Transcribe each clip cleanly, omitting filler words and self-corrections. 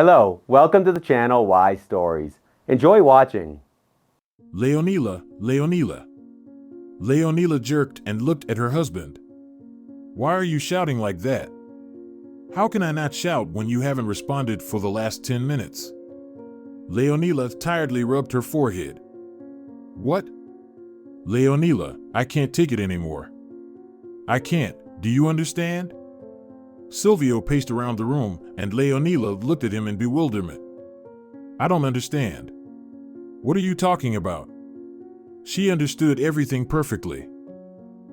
Hello, welcome to the channel Why Stories. Enjoy watching. Leonila, Leonila. Leonila jerked and looked at her husband. Why are you shouting like that? How can I not shout when you haven't responded for the last 10 minutes? Leonila tiredly rubbed her forehead. What? Leonila, I can't take it anymore. I can't, do you understand? Silvio paced around the room and Leonila looked at him in bewilderment. I don't understand. What are you talking about? She understood everything perfectly.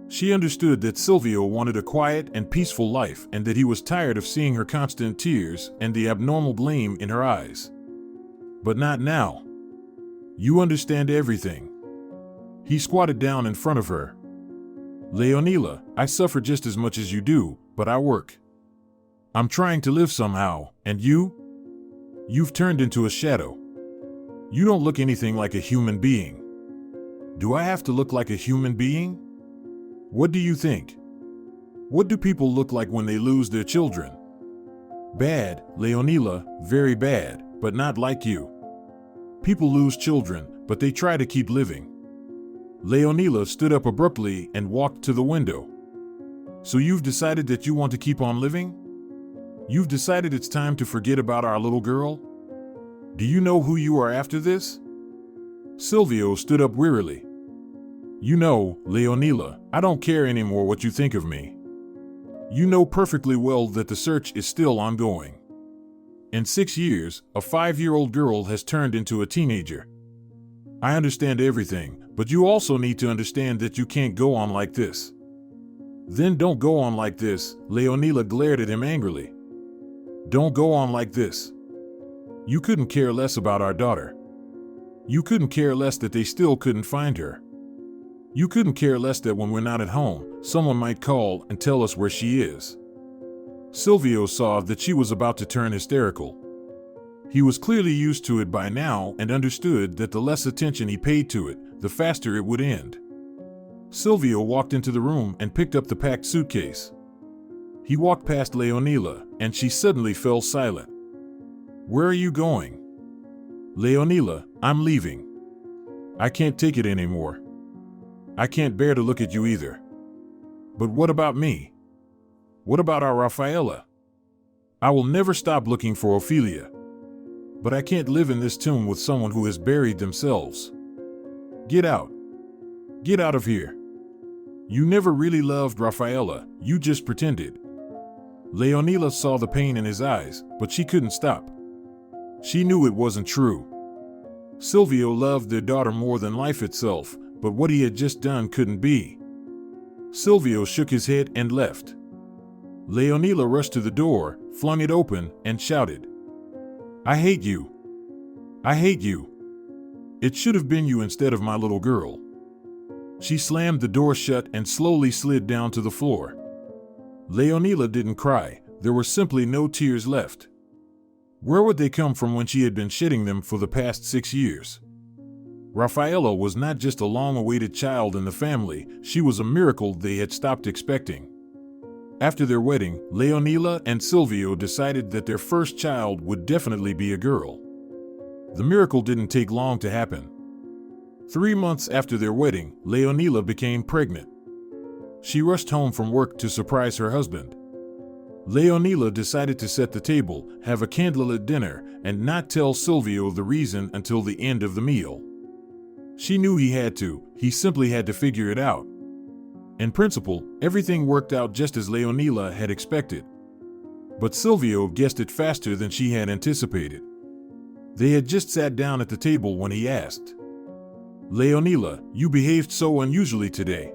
She understood that Silvio wanted a quiet and peaceful life and that he was tired of seeing her constant tears and the abnormal gleam in her eyes. But not now. You understand everything. He squatted down in front of her. Leonila, I suffer just as much as you do, but I work. I'm trying to live somehow, and you? You've turned into a shadow. You don't look anything like a human being. Do I have to look like a human being? What do you think? What do people look like when they lose their children? Bad, Leonila, very bad, but not like you. People lose children, but they try to keep living. Leonila stood up abruptly and walked to the window. So you've decided that you want to keep on living? You've decided it's time to forget about our little girl? Do you know who you are after this? Silvio stood up wearily. You know, Leonila, I don't care anymore what you think of me. You know perfectly well that the search is still ongoing. In 6 years, a 5-year-old girl has turned into a teenager. I understand everything, but you also need to understand that you can't go on like this. Then don't go on like this, Leonila glared at him angrily. Don't go on like this. You couldn't care less about our daughter. You couldn't care less that they still couldn't find her. You couldn't care less that when we're not at home, someone might call and tell us where she is. Silvio saw that she was about to turn hysterical. He was clearly used to it by now and understood that the less attention he paid to it, the faster it would end. Silvio walked into the room and picked up the packed suitcase. He walked past Leonila, and she suddenly fell silent. Where are you going? Leonila, I'm leaving. I can't take it anymore. I can't bear to look at you either. But what about me? What about our Rafaela? I will never stop looking for Ophelia. But I can't live in this tomb with someone who has buried themselves. Get out. Get out of here. You never really loved Rafaela, you just pretended. Leonila saw the pain in his eyes, but she couldn't stop. She knew it wasn't true. Silvio loved their daughter more than life itself, but what he had just done couldn't be. Silvio shook his head and left. Leonila rushed to the door, flung it open, and shouted, I hate you. I hate you. It should have been you instead of my little girl. She slammed the door shut and slowly slid down to the floor. Leonila didn't cry, there were simply no tears left. Where would they come from when she had been shedding them for the past 6 years? Rafaela was not just a long-awaited child in the family, she was a miracle they had stopped expecting. After their wedding, Leonila and Silvio decided that their first child would definitely be a girl. The miracle didn't take long to happen. 3 months after their wedding, Leonila became pregnant. She rushed home from work to surprise her husband. Leonila decided to set the table, have a candlelit dinner, and not tell Silvio the reason until the end of the meal. She knew he had to, he simply had to figure it out. In principle, everything worked out just as Leonila had expected. But Silvio guessed it faster than she had anticipated. They had just sat down at the table when he asked, Leonila, you behaved so unusually today.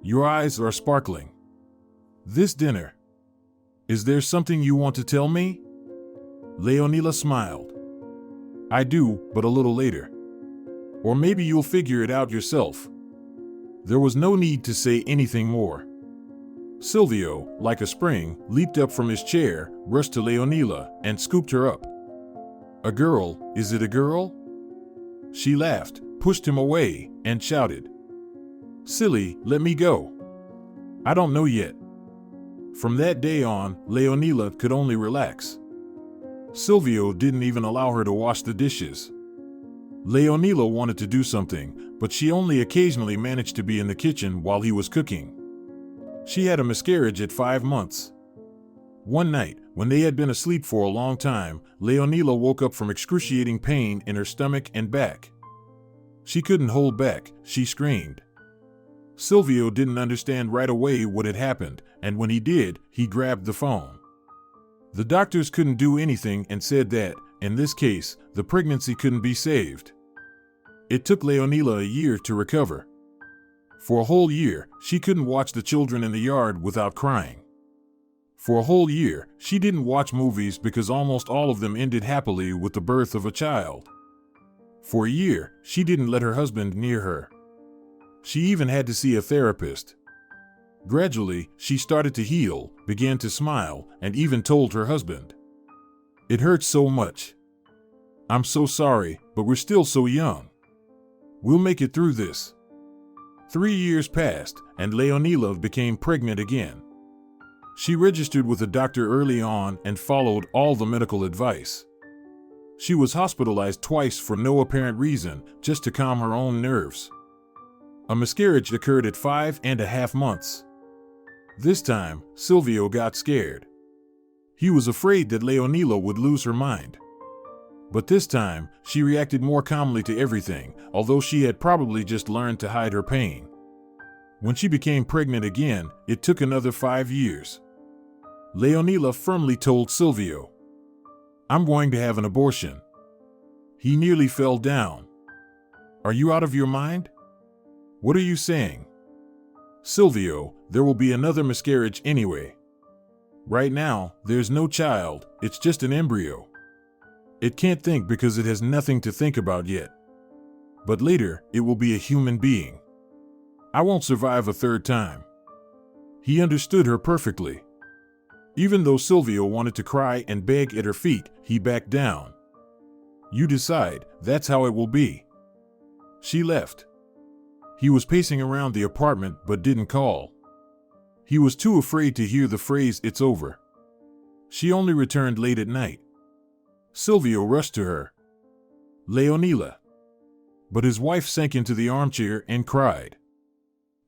Your eyes are sparkling. This dinner. Is there something you want to tell me? Leonila smiled. I do, but a little later. Or maybe you'll figure it out yourself. There was no need to say anything more. Silvio, like a spring, leaped up from his chair, rushed to Leonila, and scooped her up. A girl, is it a girl? She laughed, pushed him away, and shouted, Silly, let me go. I don't know yet. From that day on, Leonila could only relax. Silvio didn't even allow her to wash the dishes. Leonila wanted to do something, but she only occasionally managed to be in the kitchen while he was cooking. She had a miscarriage at 5 months. One night, when they had been asleep for a long time, Leonila woke up from excruciating pain in her stomach and back. She couldn't hold back, she screamed. Silvio didn't understand right away what had happened, and when he did, he grabbed the phone. The doctors couldn't do anything and said that, in this case, the pregnancy couldn't be saved. It took Leonila a year to recover. For a whole year, she couldn't watch the children in the yard without crying. For a whole year, she didn't watch movies because almost all of them ended happily with the birth of a child. For a year, she didn't let her husband near her. She even had to see a therapist. Gradually, she started to heal, began to smile, and even told her husband. It hurts so much. I'm so sorry, but we're still so young. We'll make it through this. 3 years passed, and Leonila became pregnant again. She registered with a doctor early on and followed all the medical advice. She was hospitalized twice for no apparent reason, just to calm her own nerves. A miscarriage occurred at 5.5 months. This time, Silvio got scared. He was afraid that Leonila would lose her mind. But this time, she reacted more calmly to everything, although she had probably just learned to hide her pain. When she became pregnant again, it took another 5 years. Leonila firmly told Silvio, "I'm going to have an abortion." He nearly fell down. "Are you out of your mind? What are you saying?" "Silvio, there will be another miscarriage anyway. Right now, there's no child, it's just an embryo. It can't think because it has nothing to think about yet. But later, it will be a human being. I won't survive a third time." He understood her perfectly. Even though Silvio wanted to cry and beg at her feet, he backed down. "You decide, that's how it will be." She left. He was pacing around the apartment but didn't call. He was too afraid to hear the phrase, "It's over." She only returned late at night. Silvio rushed to her. "Leonila." But his wife sank into the armchair and cried.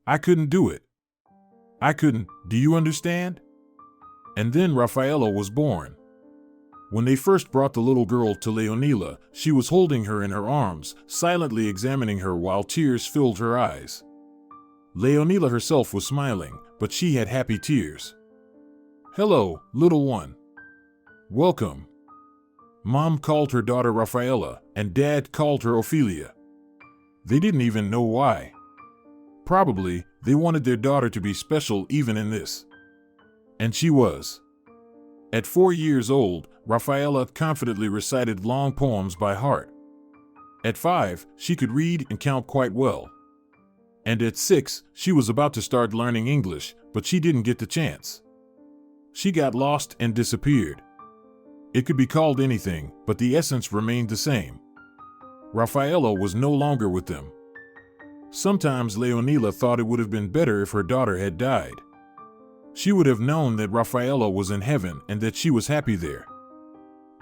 "I couldn't do it. I couldn't, do you understand?" And then Rafaela was born. When they first brought the little girl to Leonila, she was holding her in her arms, silently examining her while tears filled her eyes. Leonila herself was smiling, but she had happy tears. "Hello, little one. Welcome." Mom called her daughter Rafaela, and Dad called her Ophelia. They didn't even know why. Probably, they wanted their daughter to be special even in this. And she was. At 4 years old, Rafaela confidently recited long poems by heart. At 5, she could read and count quite well. And at 6, she was about to start learning English, but she didn't get the chance. She got lost and disappeared. It could be called anything, but the essence remained the same. Rafaela was no longer with them. Sometimes Leonila thought it would have been better if her daughter had died. She would have known that Rafaela was in heaven and that she was happy there.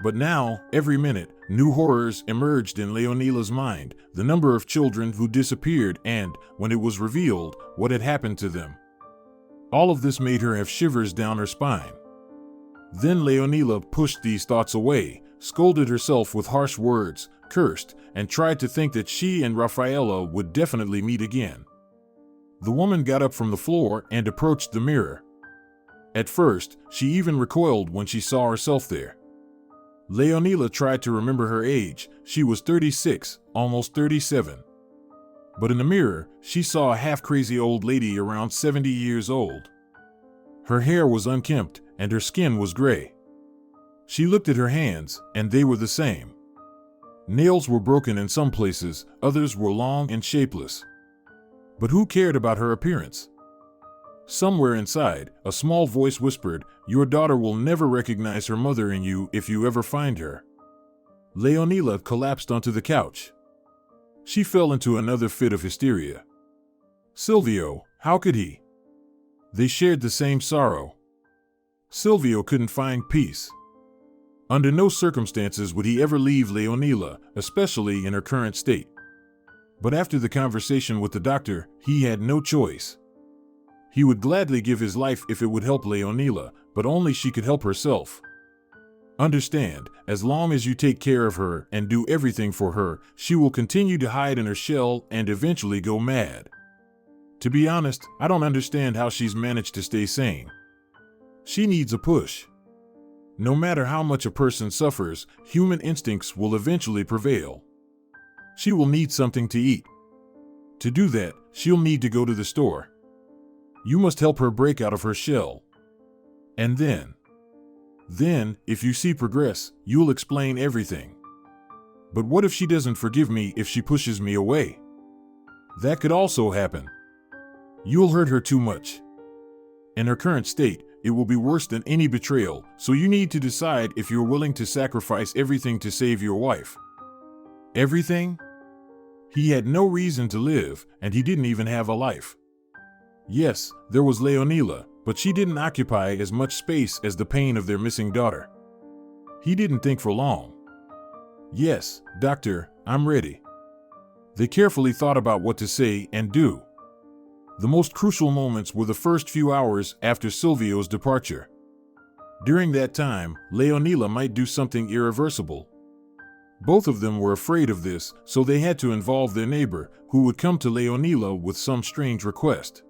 But now, every minute, new horrors emerged in Leonila's mind, the number of children who disappeared and, when it was revealed, what had happened to them. All of this made her have shivers down her spine. Then Leonila pushed these thoughts away, scolded herself with harsh words, cursed, and tried to think that she and Rafaela would definitely meet again. The woman got up from the floor and approached the mirror. At first, she even recoiled when she saw herself there. Leonila tried to remember her age. She was 36, almost 37. But in the mirror, she saw a half-crazy old lady around 70 years old. Her hair was unkempt, and her skin was gray. She looked at her hands, and they were the same. Nails were broken in some places, others were long and shapeless. But who cared about her appearance? Somewhere inside, a small voice whispered, "Your daughter will never recognize her mother in you if you ever find her." Leonila collapsed onto the couch. She fell into another fit of hysteria. Silvio, how could he? They shared the same sorrow. Silvio couldn't find peace. Under no circumstances would he ever leave Leonila, especially in her current state. But after the conversation with the doctor, he had no choice. He would gladly give his life if it would help Leonila, but only she could help herself. Understand, as long as you take care of her and do everything for her, she will continue to hide in her shell and eventually go mad. To be honest, I don't understand how she's managed to stay sane. She needs a push. No matter how much a person suffers, human instincts will eventually prevail. She will need something to eat. To do that, she'll need to go to the store. You must help her break out of her shell. And then, if you see progress, you'll explain everything. But what if she doesn't forgive me if she pushes me away? That could also happen. You'll hurt her too much. In her current state, it will be worse than any betrayal, so you need to decide if you're willing to sacrifice everything to save your wife. Everything? He had no reason to live, and he didn't even have a life. Yes, there was Leonila, but she didn't occupy as much space as the pain of their missing daughter. He didn't think for long. Yes, doctor, I'm ready. They carefully thought about what to say and do. The most crucial moments were the first few hours after Silvio's departure. During that time, Leonila might do something irreversible. Both of them were afraid of this, so they had to involve their neighbor, who would come to Leonila with some strange request.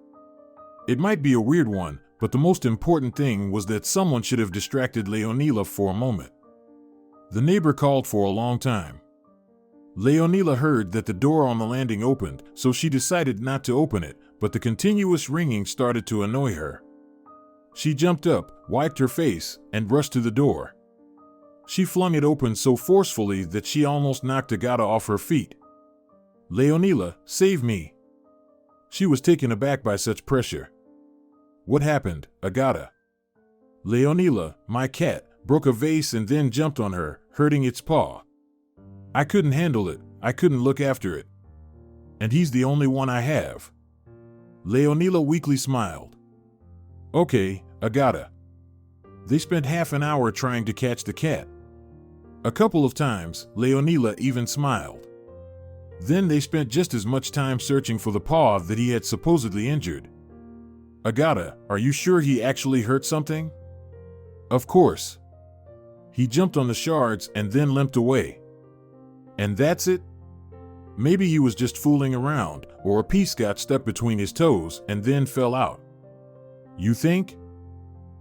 It might be a weird one, but the most important thing was that someone should have distracted Leonila for a moment. The neighbor called for a long time. Leonila heard that the door on the landing opened, so she decided not to open it, but the continuous ringing started to annoy her. She jumped up, wiped her face, and rushed to the door. She flung it open so forcefully that she almost knocked Agata off her feet. Leonila, save me! She was taken aback by such pressure. What happened, Agata? Leonila, my cat, broke a vase and then jumped on her, hurting its paw. I couldn't handle it, I couldn't look after it. And he's the only one I have. Leonila weakly smiled. Okay, Agata. They spent half an hour trying to catch the cat. A couple of times, Leonila even smiled. Then they spent just as much time searching for the paw that he had supposedly injured. Agata, are you sure he actually hurt something? Of course. He jumped on the shards and then limped away. And that's it? Maybe he was just fooling around, or a piece got stuck between his toes and then fell out. You think?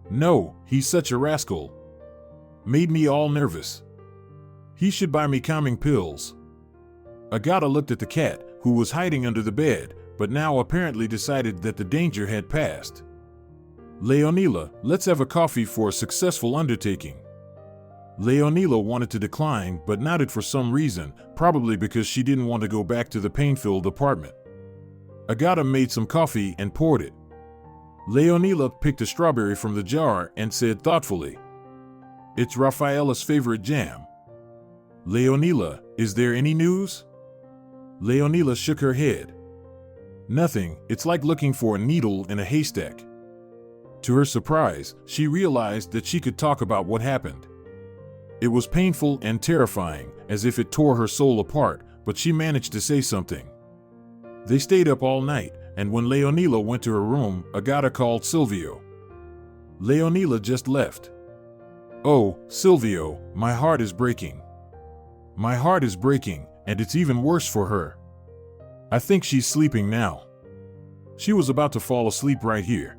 No, he's such a rascal. Made me all nervous. He should buy me calming pills. Agata looked at the cat, who was hiding under the bed, but now apparently decided that the danger had passed. Leonila, let's have a coffee for a successful undertaking. Leonila wanted to decline but nodded for some reason, probably because she didn't want to go back to the pain-filled apartment. Agata made some coffee and poured it. Leonila picked a strawberry from the jar and said thoughtfully, "It's Rafaela's favorite jam." Leonila, is there any news? Leonila shook her head. Nothing, it's like looking for a needle in a haystack. To her surprise, she realized that she could talk about what happened. It was painful and terrifying, as if it tore her soul apart, but she managed to say something. They stayed up all night, and when Leonila went to her room, Agata called Silvio. Leonila just left. Oh, Silvio, my heart is breaking. My heart is breaking, and it's even worse for her. I think she's sleeping now. She was about to fall asleep right here.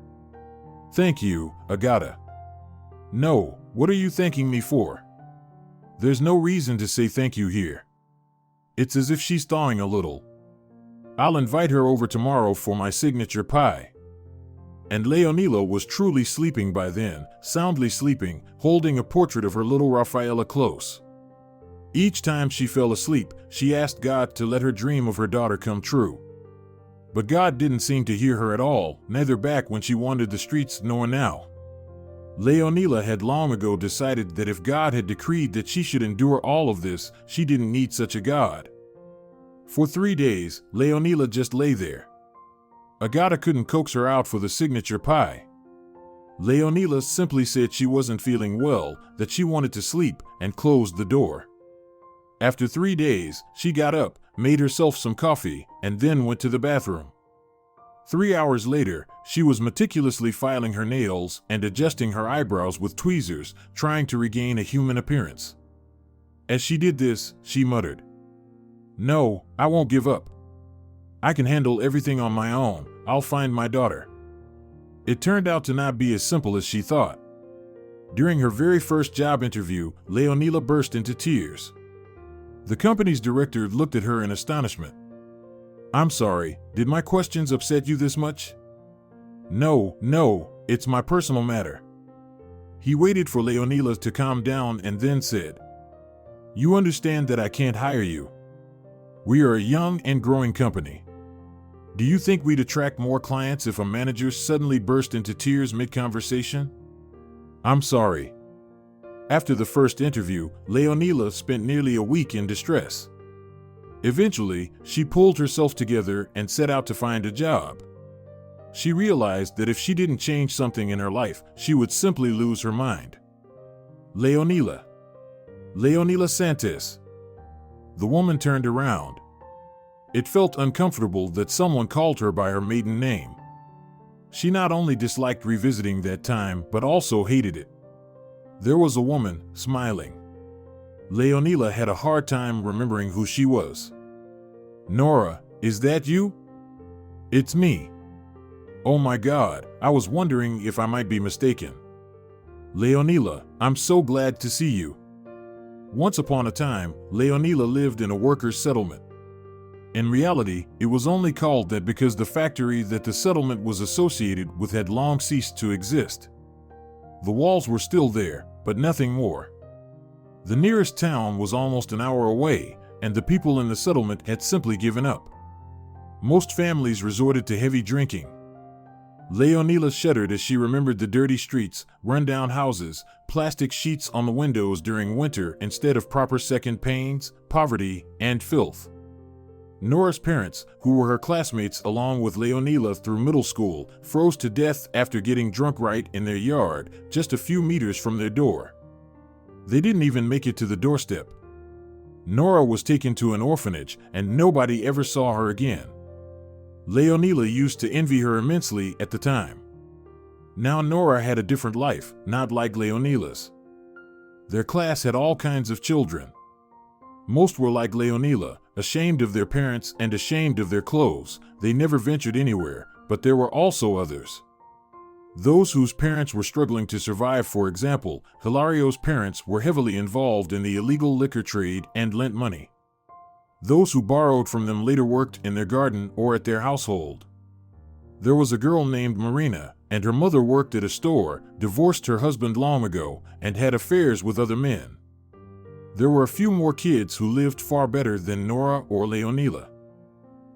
Thank you, Agata. No, what are you thanking me for? There's no reason to say thank you here. It's as if she's thawing a little. I'll invite her over tomorrow for my signature pie. And Leonila was truly sleeping by then, soundly sleeping, holding a portrait of her little Rafaela close. Each time she fell asleep, she asked God to let her dream of her daughter come true. But God didn't seem to hear her at all, neither back when she wandered the streets nor now. Leonila had long ago decided that if God had decreed that she should endure all of this, she didn't need such a God. For 3 days, Leonila just lay there. Agata couldn't coax her out for the signature pie. Leonila simply said she wasn't feeling well, that she wanted to sleep, and closed the door. After 3 days, she got up, made herself some coffee, and then went to the bathroom. 3 hours later, she was meticulously filing her nails and adjusting her eyebrows with tweezers, trying to regain a human appearance. As she did this, she muttered, "No, I won't give up. I can handle everything on my own. I'll find my daughter." It turned out to not be as simple as she thought. During her very first job interview, Leonila burst into tears. The company's director looked at her in astonishment. "I'm sorry, did my questions upset you this much?" No, it's my personal matter." He waited for Leonila to calm down and then said, "You understand that I can't hire you. We are a young and growing company. Do you think we'd attract more clients if a manager suddenly burst into tears mid-conversation? I'm sorry." After the first interview, Leonila spent nearly a week in distress. Eventually, she pulled herself together and set out to find a job. She realized that if she didn't change something in her life, she would simply lose her mind. Leonila Santos. The woman turned around. It felt uncomfortable that someone called her by her maiden name. She not only disliked revisiting that time, but also hated it. There was a woman, smiling. Leonila had a hard time remembering who she was. "Nora, is that you?" "It's me." "Oh my God, I was wondering if I might be mistaken." "Leonila, I'm so glad to see you." Once upon a time, Leonila lived in a workers' settlement. In reality, it was only called that because the factory that the settlement was associated with had long ceased to exist. The walls were still there, but nothing more. The nearest town was almost an hour away, and the people in the settlement had simply given up. Most families resorted to heavy drinking. Leonila shuddered as she remembered the dirty streets, run-down houses, plastic sheets on the windows during winter instead of proper second panes, poverty, and filth. Nora's parents, who were her classmates along with Leonila through middle school, froze to death after getting drunk right in their yard, just a few meters from their door. They didn't even make it to the doorstep. Nora was taken to an orphanage, and nobody ever saw her again. Leonila used to envy her immensely at the time. Now Nora had a different life, not like Leonila's. Their class had all kinds of children. Most were like Leonila, ashamed of their parents and ashamed of their clothes. They never ventured anywhere, but there were also others. Those whose parents were struggling to survive. For example, Hilario's parents were heavily involved in the illegal liquor trade and lent money. Those who borrowed from them later worked in their garden or at their household. There was a girl named Marina, and her mother worked at a store, divorced her husband long ago, and had affairs with other men. There were a few more kids who lived far better than Nora or Leonila.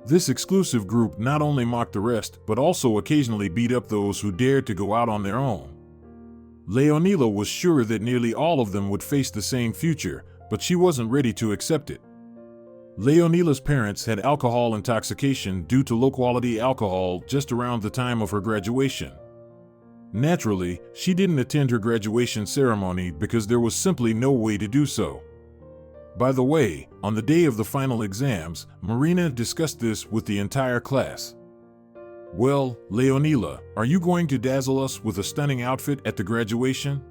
This exclusive group not only mocked the rest, but also occasionally beat up those who dared to go out on their own. Leonila was sure that nearly all of them would face the same future, but she wasn't ready to accept it. Leonila's parents had alcohol intoxication due to low-quality alcohol just around the time of her graduation. Naturally, she didn't attend her graduation ceremony because there was simply no way to do so. By the way, on the day of the final exams, Marina discussed this with the entire class. "Well, Leonila, are you going to dazzle us with a stunning outfit at the graduation?"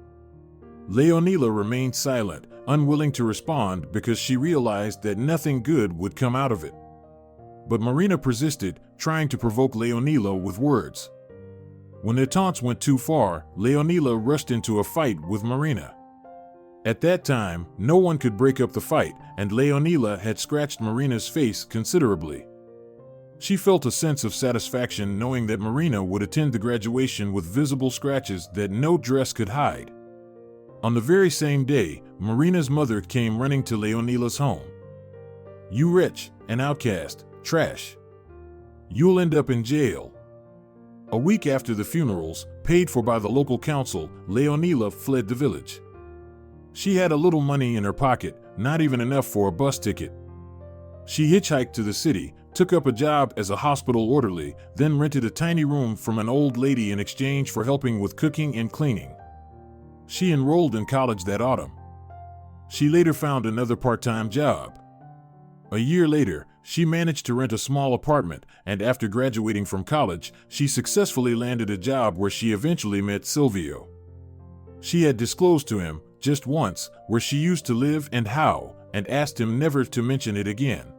Leonila remained silent, unwilling to respond because she realized that nothing good would come out of it. But Marina persisted, trying to provoke Leonila with words. When their taunts went too far, Leonila rushed into a fight with Marina. At that time, no one could break up the fight, and Leonila had scratched Marina's face considerably. She felt a sense of satisfaction knowing that Marina would attend the graduation with visible scratches that no dress could hide. On the very same day, Marina's mother came running to Leonila's home. "You wretch, an outcast, trash. You'll end up in jail." A week after the funerals, paid for by the local council, Leonila fled the village. She had a little money in her pocket, not even enough for a bus ticket. She hitchhiked to the city, took up a job as a hospital orderly, then rented a tiny room from an old lady in exchange for helping with cooking and cleaning. She enrolled in college that autumn. She later found another part-time job. A year later, she managed to rent a small apartment, and after graduating from college, she successfully landed a job where she eventually met Silvio. She had disclosed to him, just once, where she used to live and how, and asked him never to mention it again.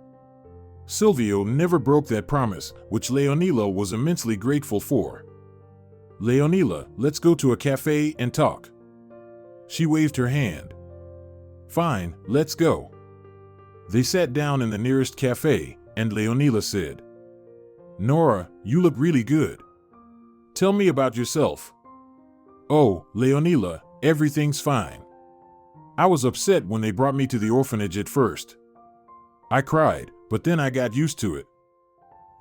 Silvio never broke that promise, which Leonila was immensely grateful for. "Leonila, let's go to a cafe and talk." She waved her hand. "Fine, let's go." They sat down in the nearest cafe, and Leonila said, "Nora, you look really good. Tell me about yourself." "Oh, Leonila, everything's fine. I was upset when they brought me to the orphanage at first. I cried, but then I got used to it.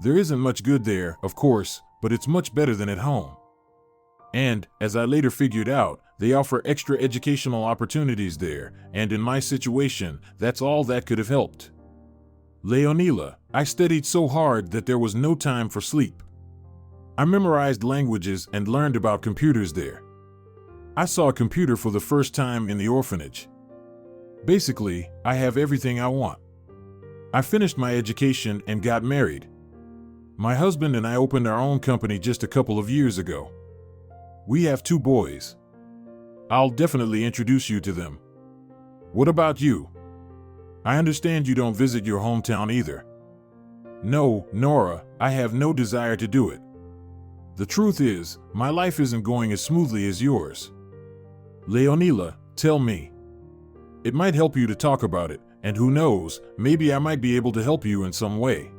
There isn't much good there, of course, but it's much better than at home. And, as I later figured out, they offer extra educational opportunities there, and in my situation, that's all that could have helped. Leonila, I studied so hard that there was no time for sleep. I memorized languages and learned about computers there. I saw a computer for the first time in the orphanage. Basically, I have everything I want. I finished my education and got married. My husband and I opened our own company just a couple of years ago. We have 2 boys. I'll definitely introduce you to them. What about you? I understand you don't visit your hometown either." "No, Nora, I have no desire to do it. The truth is, my life isn't going as smoothly as yours. Leonila, tell me. It might help you to talk about it, and who knows, maybe I might be able to help you in some way."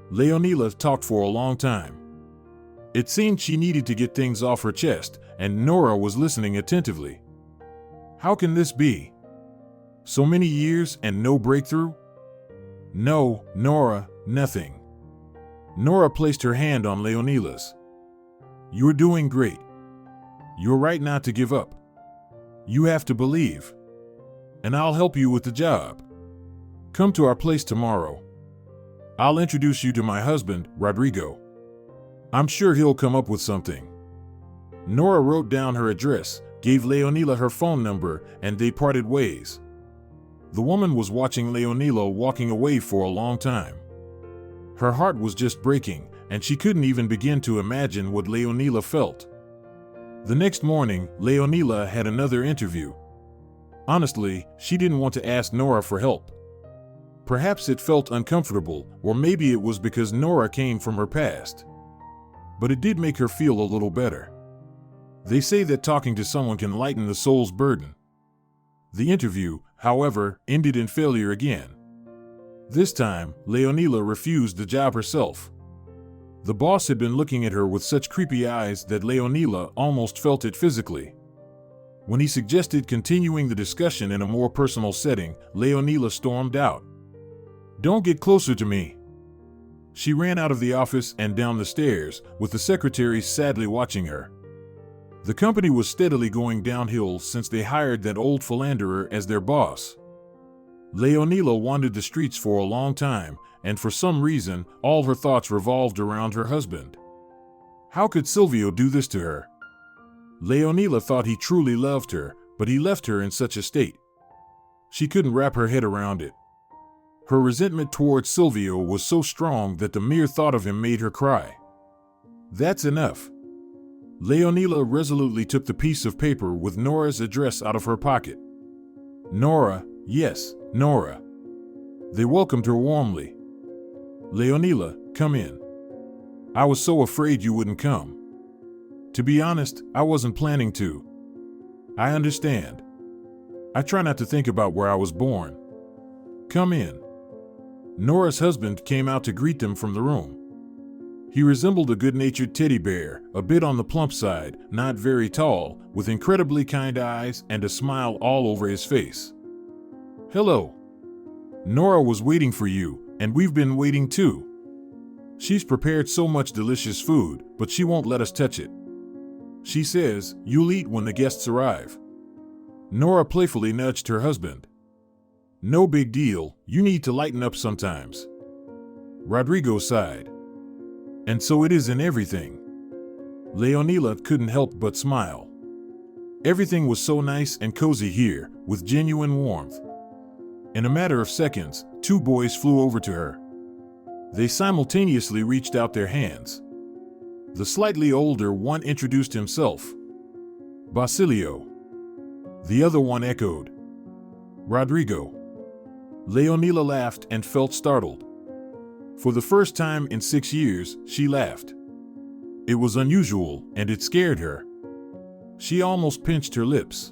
Leonila talked for a long time. It seemed she needed to get things off her chest, and Nora was listening attentively. How can this be? So many years and no breakthrough? No, Nora, nothing. Nora placed her hand on Leonila's. "You're doing great. You're right not to give up. You have to believe. And I'll help you with the job. Come to our place tomorrow. I'll introduce you to my husband, Rodrigo. I'm sure he'll come up with something." Nora wrote down her address, gave Leonila her phone number, and they parted ways. The woman was watching Leonila walking away for a long time. Her heart was just breaking, and she couldn't even begin to imagine what Leonila felt. The next morning, Leonila had another interview. Honestly, she didn't want to ask Nora for help. Perhaps it felt uncomfortable, or maybe it was because Nora came from her past. But it did make her feel a little better. They say that talking to someone can lighten the soul's burden. The interview, however, ended in failure again. This time, Leonila refused the job herself. The boss had been looking at her with such creepy eyes that Leonila almost felt it physically. When he suggested continuing the discussion in a more personal setting, Leonila stormed out. "Don't get closer to me." She ran out of the office and down the stairs, with the secretary sadly watching her. The company was steadily going downhill since they hired that old philanderer as their boss. Leonila wandered the streets for a long time, and for some reason, all her thoughts revolved around her husband. How could Silvio do this to her? Leonila thought he truly loved her, but he left her in such a state. She couldn't wrap her head around it. Her resentment towards Silvio was so strong that the mere thought of him made her cry. "That's enough." Leonila resolutely took the piece of paper with Nora's address out of her pocket. Nora, yes, Nora. They welcomed her warmly. "Leonila, come in. I was so afraid you wouldn't come. To be honest, I wasn't planning to. I understand. I try not to think about where I was born. Come in." Nora's husband came out to greet them from the room. He resembled a good-natured teddy bear, a bit on the plump side, not very tall, with incredibly kind eyes and a smile all over his face. "Hello. Nora was waiting for you, and we've been waiting too. She's prepared so much delicious food, but she won't let us touch it. She says, you'll eat when the guests arrive." Nora playfully nudged her husband. "No big deal, you need to lighten up sometimes." Rodrigo sighed. And so it is in everything. Leonila couldn't help but smile. Everything was so nice and cozy here, with genuine warmth. In a matter of seconds, two boys flew over to her. They simultaneously reached out their hands. The slightly older one introduced himself. Basilio. The other one echoed. Rodrigo. Leonila laughed and felt startled. For the first time in 6 years, she laughed. It was unusual, and it scared her. She almost pinched her lips.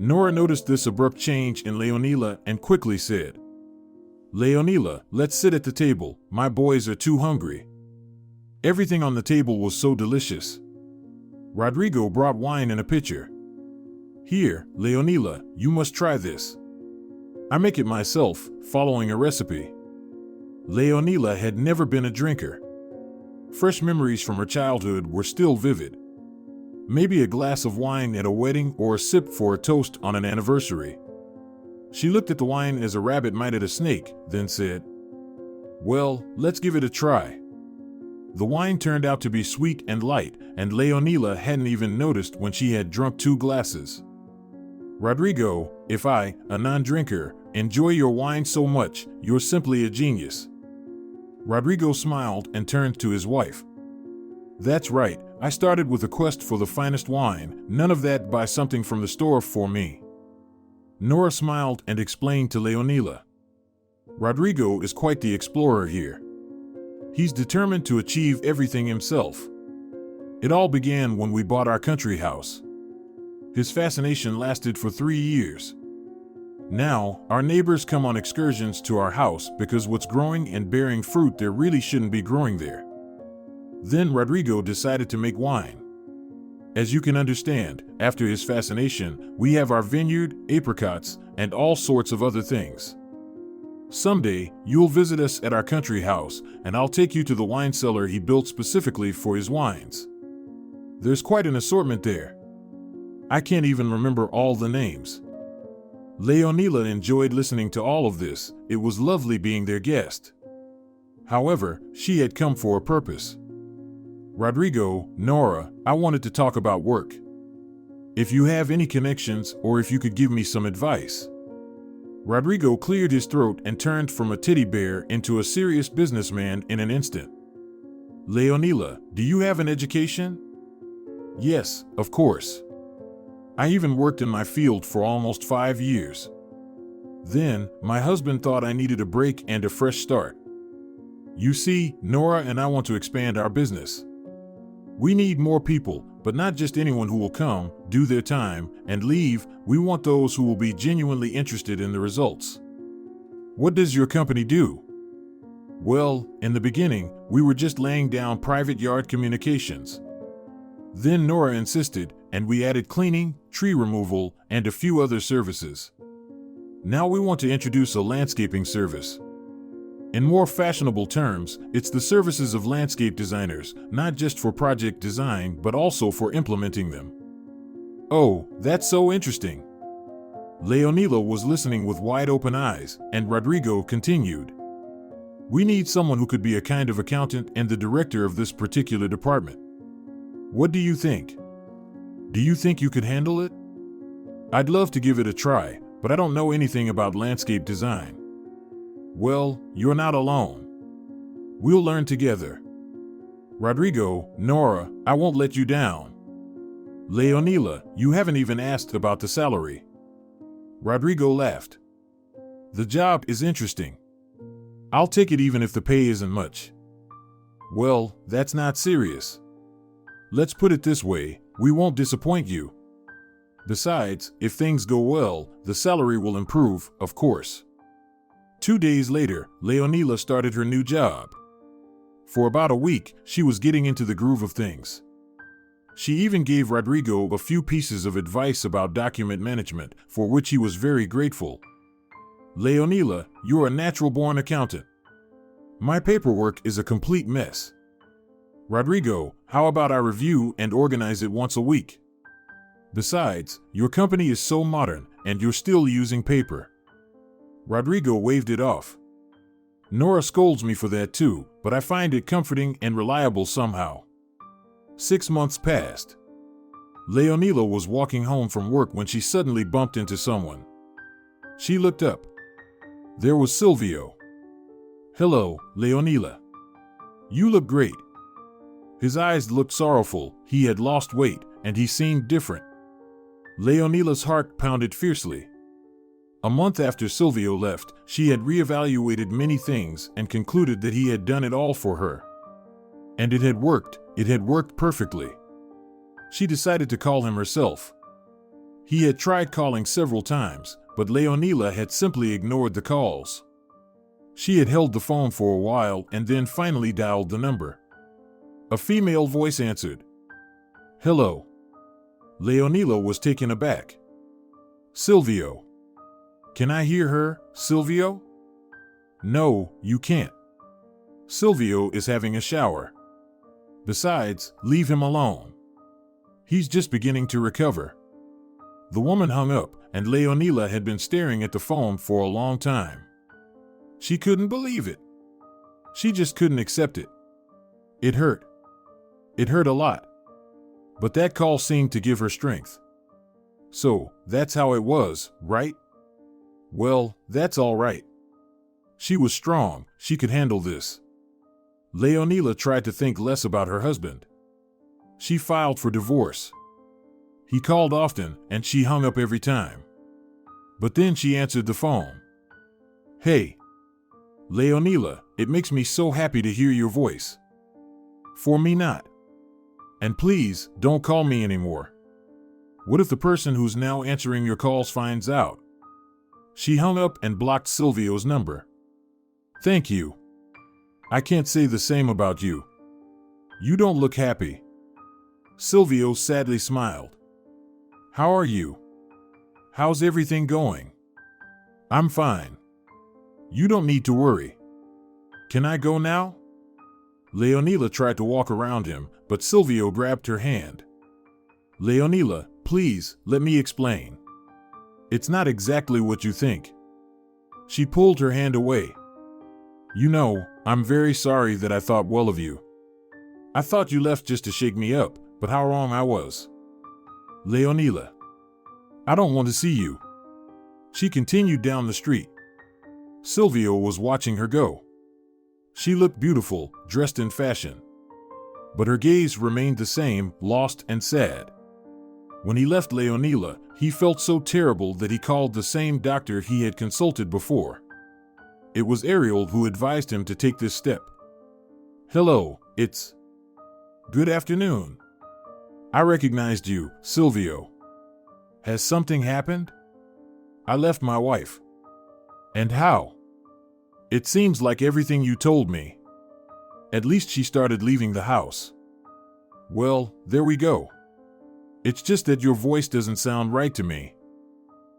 Nora noticed this abrupt change in Leonila and quickly said, "Leonila, let's sit at the table. My boys are too hungry." Everything on the table was so delicious. Rodrigo brought wine in a pitcher. "Here, Leonila, you must try this. I make it myself, following a recipe." Leonila had never been a drinker. Fresh memories from her childhood were still vivid. Maybe a glass of wine at a wedding or a sip for a toast on an anniversary. She looked at the wine as a rabbit might at a snake, then said, "Well, let's give it a try." The wine turned out to be sweet and light, and Leonila hadn't even noticed when she had drunk 2 glasses. "Rodrigo, if I, a non-drinker, enjoy your wine so much, you're simply a genius." Rodrigo smiled and turned to his wife. "That's right, I started with a quest for the finest wine, none of that buy something from the store for me." Nora smiled and explained to Leonila. "Rodrigo is quite the explorer here. He's determined to achieve everything himself. It all began when we bought our country house. His fascination lasted for 3 years. Now, our neighbors come on excursions to our house because what's growing and bearing fruit there really shouldn't be growing there. Then Rodrigo decided to make wine. As you can understand, after his fascination, we have our vineyard, apricots, and all sorts of other things. Someday, you'll visit us at our country house, and I'll take you to the wine cellar he built specifically for his wines. There's quite an assortment there. I can't even remember all the names." Leonila enjoyed listening to all of this. It was lovely being their guest. However, she had come for a purpose. "Rodrigo, Nora, I wanted to talk about work. If you have any connections or if you could give me some advice." Rodrigo cleared his throat and turned from a teddy bear into a serious businessman in an instant. "Leonila, do you have an education?" "Yes, of course. I even worked in my field for almost 5 years. Then, my husband thought I needed a break and a fresh start. You see, Nora and I want to expand our business. We need more people, but not just anyone who will come, do their time, and leave. We want those who will be genuinely interested in the results." "What does your company do?" "Well, in the beginning, we were just laying down private yard communications. Then Nora insisted, and we added cleaning, tree removal, and a few other services. Now we want to introduce a landscaping service. In more fashionable terms, it's the services of landscape designers, not just for project design, but also for implementing them." "Oh, that's so interesting." Leonila was listening with wide open eyes, and Rodrigo continued. "We need someone who could be a kind of accountant and the director of this particular department. What do you think? Do you think you could handle it?" "I'd love to give it a try, but I don't know anything about landscape design." "Well, you're not alone. We'll learn together. Rodrigo, Nora, I won't let you down. Leonila, you haven't even asked about the salary." Rodrigo laughed. "The job is interesting. I'll take it even if the pay isn't much." "Well, that's not serious. Let's put it this way, we won't disappoint you. Besides, if things go well, the salary will improve, of course." 2 days later, Leonila started her new job. For about a week, she was getting into the groove of things. She even gave Rodrigo a few pieces of advice about document management, for which he was very grateful. "Leonila, you're a natural-born accountant. My paperwork is a complete mess. Rodrigo, how about I review and organize it once a week? Besides, your company is so modern, and you're still using paper." Rodrigo waved it off. Nora scolds me for that too, but I find it comforting and reliable somehow. 6 months passed. Leonila was walking home from work when she suddenly bumped into someone. She looked up. There was Silvio. "Hello, Leonila. You look great." His eyes looked sorrowful. He had lost weight, and he seemed different. Leonila's heart pounded fiercely. A month after Silvio left, she had reevaluated many things and concluded that he had done it all for her. And it had worked. It had worked perfectly. She decided to call him herself. He had tried calling several times, but Leonila had simply ignored the calls. She had held the phone for a while and then finally dialed the number. A female voice answered. "Hello." Leonila was taken aback. "Silvio." "Can I hear her, Silvio?" "No, you can't. Silvio is having a shower. Besides, leave him alone. He's just beginning to recover." The woman hung up, and Leonila had been staring at the phone for a long time. She couldn't believe it. She just couldn't accept it. It hurt. It hurt a lot. But that call seemed to give her strength. So, that's how it was, right? Well, that's all right. She was strong. She could handle this. Leonila tried to think less about her husband. She filed for divorce. He called often, and she hung up every time. But then she answered the phone. "Hey, Leonila, it makes me so happy to hear your voice." "For me not. And please, don't call me anymore. What if the person who's now answering your calls finds out?" She hung up and blocked Silvio's number. "Thank you. I can't say the same about you. You don't look happy." Silvio sadly smiled. "How are you? How's everything going?" "I'm fine. You don't need to worry. Can I go now?" Leonila tried to walk around him, but Silvio grabbed her hand. "Leonila, please, let me explain. It's not exactly what you think." She pulled her hand away. "You know, I'm very sorry that I thought well of you. I thought you left just to shake me up, but how wrong I was. Leonila, I don't want to see you." She continued down the street. Silvio was watching her go. She looked beautiful, dressed in fashion. But her gaze remained the same, lost and sad. When he left Leonila, he felt so terrible that he called the same doctor he had consulted before. It was Ariel who advised him to take this step. "Hello, it's..." "Good afternoon. I recognized you, Silvio. Has something happened?" "I left my wife." "And how?" "It seems like everything you told me. At least she started leaving the house." "Well, there we go. It's just that your voice doesn't sound right to me.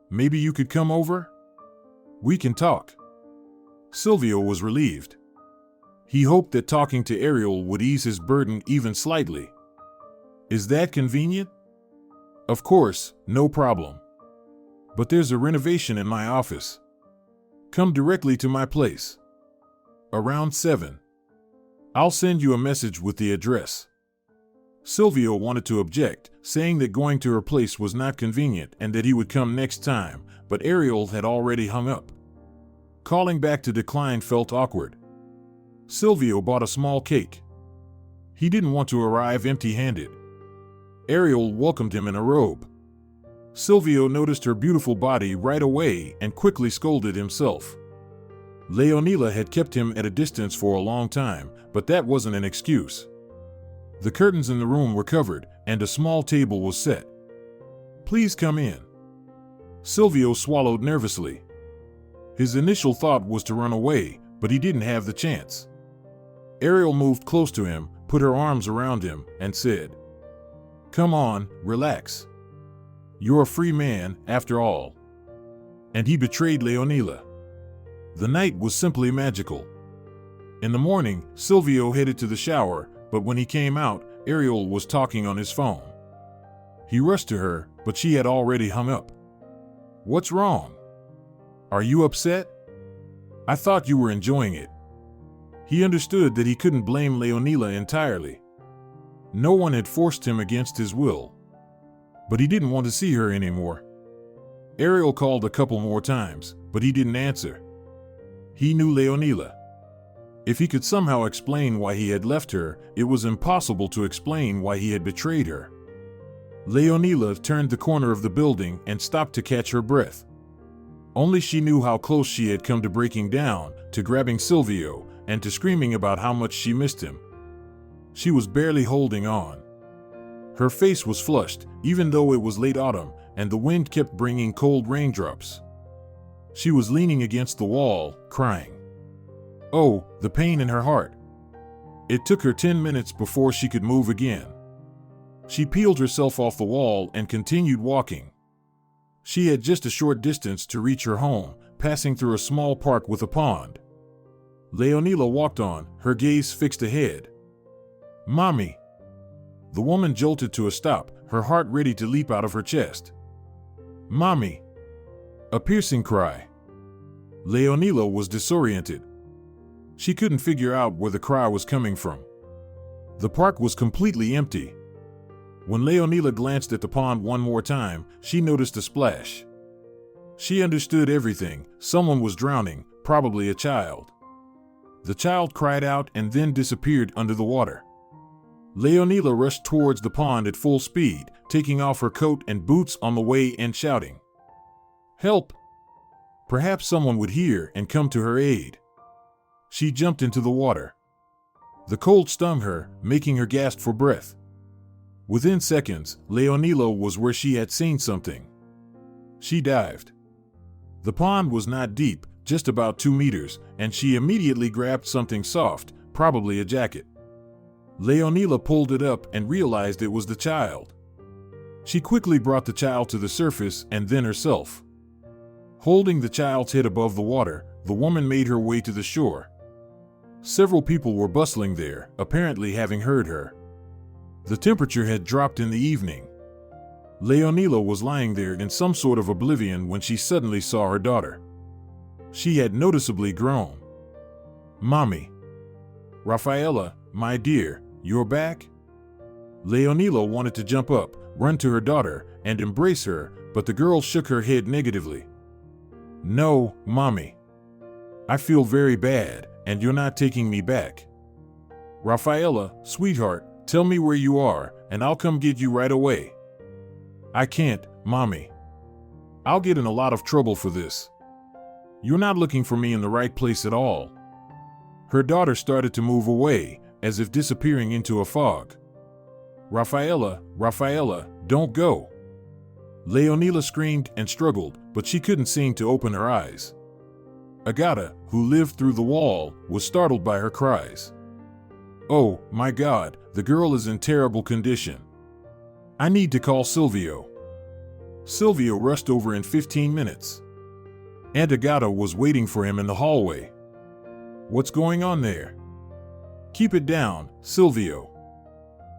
Maybe you could come over? We can talk." Silvio was relieved. He hoped that talking to Ariel would ease his burden even slightly. "Is that convenient?" "Of course, no problem. But there's a renovation in my office. Come directly to my place. Around 7. I'll send you a message with the address." Silvio wanted to object, saying that going to her place was not convenient and that he would come next time, but Ariel had already hung up. Calling back to decline felt awkward. Silvio bought a small cake. He didn't want to arrive empty-handed. Ariel welcomed him in a robe. Silvio noticed her beautiful body right away and quickly scolded himself. Leonila had kept him at a distance for a long time, but that wasn't an excuse. The curtains in the room were covered, and a small table was set. "Please come in." Silvio swallowed nervously. His initial thought was to run away, but he didn't have the chance. Ariel moved close to him, put her arms around him, and said, "Come on, relax. You're a free man, after all." And he betrayed Leonila. The night was simply magical. In the morning, Silvio headed to the shower, but when he came out, Ariel was talking on his phone. He rushed to her, but she had already hung up. "What's wrong? Are you upset? I thought you were enjoying it." He understood that he couldn't blame Leonila entirely. No one had forced him against his will. But he didn't want to see her anymore. Ariel called a couple more times, but he didn't answer. He knew Leonila. If he could somehow explain why he had left her, it was impossible to explain why he had betrayed her. Leonila turned the corner of the building and stopped to catch her breath. Only she knew how close she had come to breaking down, to grabbing Silvio, and to screaming about how much she missed him. She was barely holding on. Her face was flushed, even though it was late autumn, and the wind kept bringing cold raindrops. She was leaning against the wall, crying. Oh, the pain in her heart. It took her 10 minutes before she could move again. She peeled herself off the wall and continued walking. She had just a short distance to reach her home, passing through a small park with a pond. Leonila walked on, her gaze fixed ahead. Mommy! The woman jolted to a stop, her heart ready to leap out of her chest. Mommy! A piercing cry. Leonila was disoriented. She couldn't figure out where the cry was coming from. The park was completely empty. When Leonila glanced at the pond one more time, she noticed a splash. She understood everything. Someone was drowning, probably a child. The child cried out and then disappeared under the water. Leonila rushed towards the pond at full speed, taking off her coat and boots on the way and shouting, "Help!" Perhaps someone would hear and come to her aid. She jumped into the water. The cold stung her, making her gasp for breath. Within seconds, Leonila was where she had seen something. She dived. The pond was not deep, just about 2 meters, and she immediately grabbed something soft, probably a jacket. Leonila pulled it up and realized it was the child. She quickly brought the child to the surface and then herself. Holding the child's head above the water, the woman made her way to the shore. Several people were bustling there, apparently having heard her. The temperature had dropped in the evening. Leonila was lying there in some sort of oblivion when she suddenly saw her daughter. She had noticeably grown. Mommy. Rafaela, my dear, you're back? Leonila wanted to jump up, run to her daughter, and embrace her, but the girl shook her head negatively. No, Mommy. I feel very bad, and you're not taking me back. Rafaela, sweetheart, tell me where you are, and I'll come get you right away. I can't, Mommy. I'll get in a lot of trouble for this. You're not looking for me in the right place at all. Her daughter started to move away, as if disappearing into a fog. Rafaela, Rafaela, don't go. Leonila screamed and struggled, but she couldn't seem to open her eyes. Agata, who lived through the wall, was startled by her cries. Oh, my God, the girl is in terrible condition. I need to call Silvio. Silvio rushed over in 15 minutes. Aunt Agata was waiting for him in the hallway. What's going on there? Keep it down, Silvio.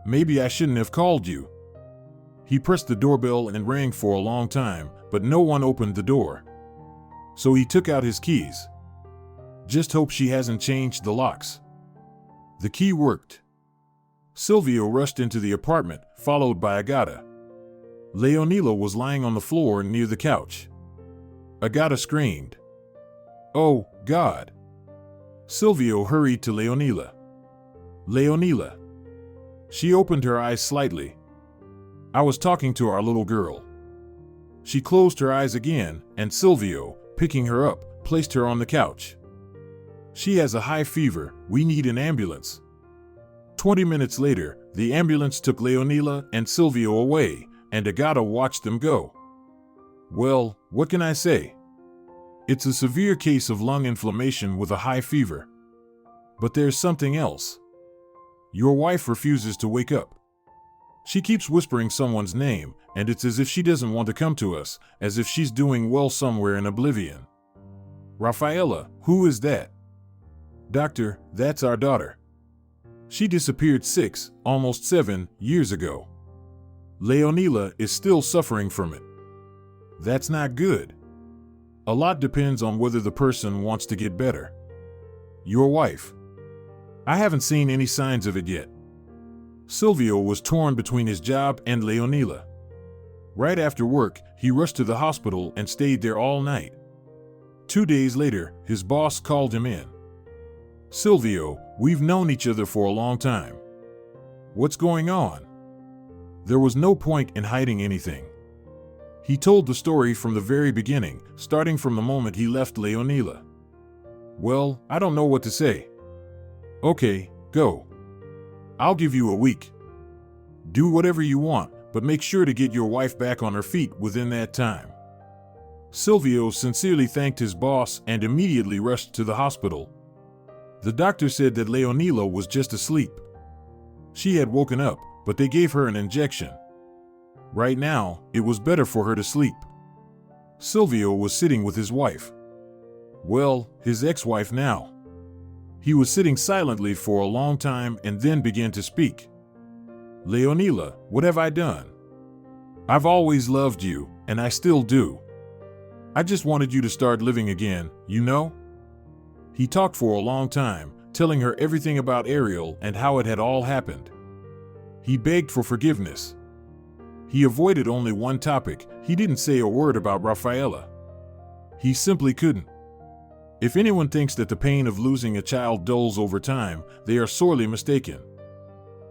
Maybe I shouldn't have called you. He pressed the doorbell and rang for a long time, but no one opened the door. So he took out his keys. Just hope she hasn't changed the locks. The key worked. Silvio rushed into the apartment, followed by Agata. Leonila was lying on the floor near the couch. Agata screamed. Oh, God! Silvio hurried to Leonila. Leonila. She opened her eyes slightly. I was talking to our little girl. She closed her eyes again, and Silvio, picking her up, placed her on the couch. She has a high fever. We need an ambulance. 20 minutes later, the ambulance took Leonila and Silvio away, and Agata watched them go. Well, what can I say? It's a severe case of lung inflammation with a high fever. But there's something else. Your wife refuses to wake up. She keeps whispering someone's name, and it's as if she doesn't want to come to us, as if she's doing well somewhere in oblivion. Rafaela, who is that? Doctor, that's our daughter. She disappeared 6, almost 7, years ago. Leonila is still suffering from it. That's not good. A lot depends on whether the person wants to get better. Your wife. I haven't seen any signs of it yet. Silvio was torn between his job and Leonila. Right after work, he rushed to the hospital and stayed there all night. 2 days later, his boss called him in. Silvio, we've known each other for a long time. What's going on? There was no point in hiding anything. He told the story from the very beginning, starting from the moment he left Leonila. Well, I don't know what to say. Okay, go. I'll give you a week. Do whatever you want, but make sure to get your wife back on her feet within that time. Silvio sincerely thanked his boss and immediately rushed to the hospital. The doctor said that Leonila was just asleep. She had woken up, but they gave her an injection. Right now, it was better for her to sleep. Silvio was sitting with his wife. Well, his ex-wife now. He was sitting silently for a long time and then began to speak. Leonila, what have I done? I've always loved you, and I still do. I just wanted you to start living again, you know? He talked for a long time, telling her everything about Ariel and how it had all happened. He begged for forgiveness. He avoided only one topic. He didn't say a word about Rafaela. He simply couldn't. If anyone thinks that the pain of losing a child dulls over time, they are sorely mistaken.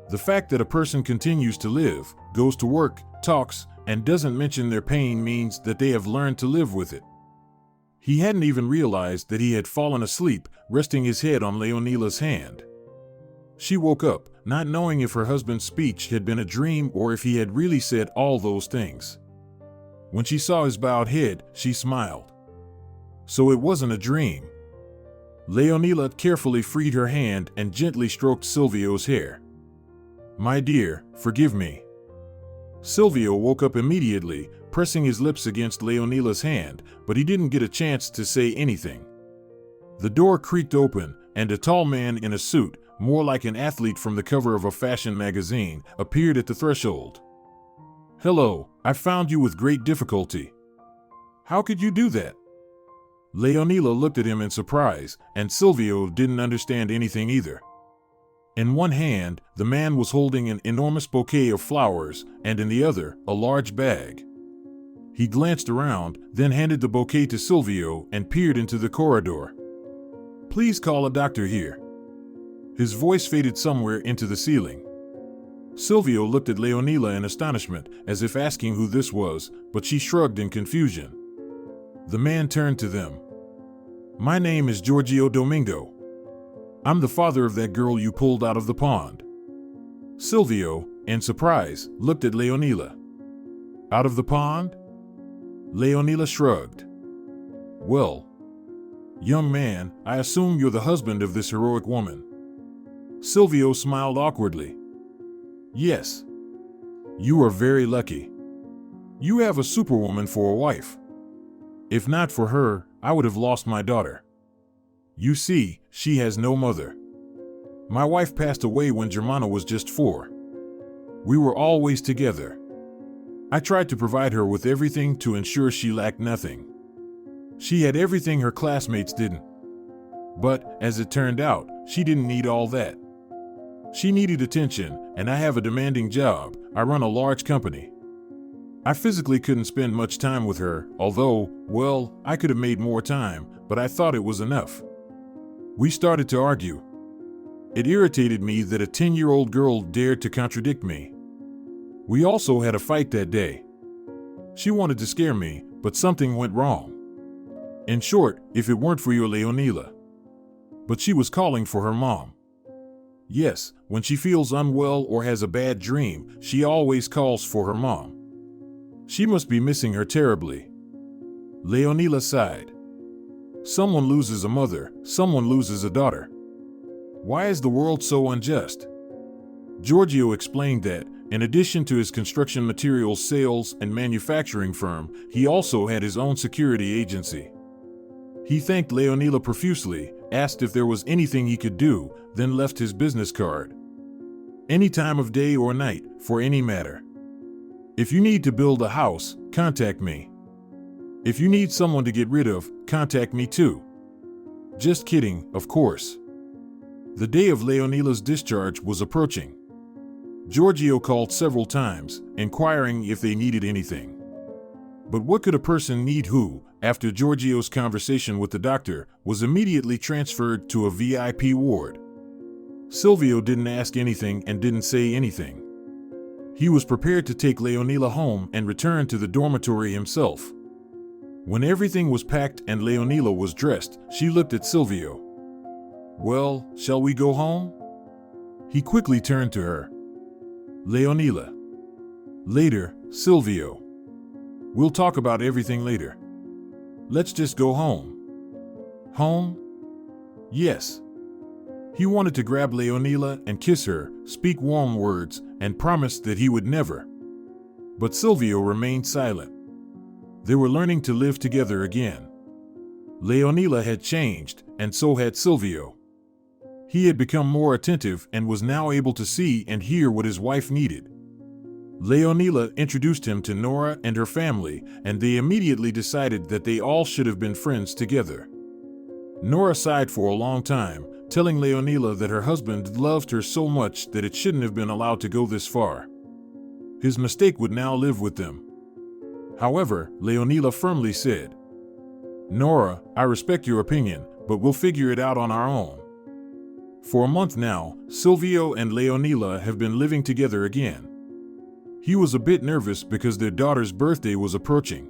The fact that a person continues to live, goes to work, talks, and doesn't mention their pain means that they have learned to live with it. He hadn't even realized that he had fallen asleep, resting his head on Leonila's hand. She woke up, not knowing if her husband's speech had been a dream or if he had really said all those things. When she saw his bowed head, she smiled. So it wasn't a dream. Leonila carefully freed her hand and gently stroked Silvio's hair. My dear, forgive me. Silvio woke up immediately, pressing his lips against Leonila's hand, but he didn't get a chance to say anything. The door creaked open, and a tall man in a suit, more like an athlete from the cover of a fashion magazine, appeared at the threshold. Hello, I found you with great difficulty. How could you do that? Leonila looked at him in surprise, and Silvio didn't understand anything either. In one hand, the man was holding an enormous bouquet of flowers, and in the other, a large bag. He glanced around, then handed the bouquet to Silvio and peered into the corridor. Please call a doctor here. His voice faded somewhere into the ceiling. Silvio looked at Leonila in astonishment, as if asking who this was, but she shrugged in confusion. The man turned to them. My name is Giorgio Domingo. I'm the father of that girl you pulled out of the pond. Silvio, in surprise, looked at Leonila. Out of the pond? Leonila shrugged. Well, young man, I assume you're the husband of this heroic woman. Silvio smiled awkwardly. Yes. You are very lucky. You have a superwoman for a wife. If not for her, I would have lost my daughter. You see, she has no mother. My wife passed away when Germana was just 4. We were always together. I tried to provide her with everything to ensure she lacked nothing. She had everything her classmates didn't. But, as it turned out, she didn't need all that. She needed attention, and I have a demanding job. I run a large company. I physically couldn't spend much time with her, although, well, I could have made more time, but I thought it was enough. We started to argue. It irritated me that a 10-year-old girl dared to contradict me. We also had a fight that day. She wanted to scare me, but something went wrong. In short, if it weren't for your Leonila. But she was calling for her mom. Yes, when she feels unwell or has a bad dream, she always calls for her mom. She must be missing her terribly. Leonila sighed. Someone loses a mother, someone loses a daughter. Why is the world so unjust? Giorgio explained that, in addition to his construction materials sales and manufacturing firm, he also had his own security agency. He thanked Leonila profusely, asked if there was anything he could do, then left his business card. Any time of day or night, for any matter. If you need to build a house, contact me. If you need someone to get rid of, contact me too. Just kidding, of course. The day of Leonila's discharge was approaching. Giorgio called several times, inquiring if they needed anything. But what could a person need who, after Giorgio's conversation with the doctor, was immediately transferred to a VIP ward? Silvio didn't ask anything and didn't say anything. He was prepared to take Leonila home and return to the dormitory himself. When everything was packed and Leonila was dressed, she looked at Silvio. "Well, shall we go home?" He quickly turned to her. "Leonila." "Later, Silvio. We'll talk about everything later. Let's just go home." "Home?" "Yes." He wanted to grab Leonila and kiss her, speak warm words, and promise that he would never. But Silvio remained silent. They were learning to live together again. Leonila had changed, and so had Silvio. He had become more attentive and was now able to see and hear what his wife needed. Leonila introduced him to Nora and her family, and they immediately decided that they all should have been friends together. Nora sighed for a long time, telling Leonila that her husband loved her so much that it shouldn't have been allowed to go this far. His mistake would now live with them. However, Leonila firmly said, "Nora, I respect your opinion, but we'll figure it out on our own." For a month now, Silvio and Leonila have been living together again. He was a bit nervous because their daughter's birthday was approaching.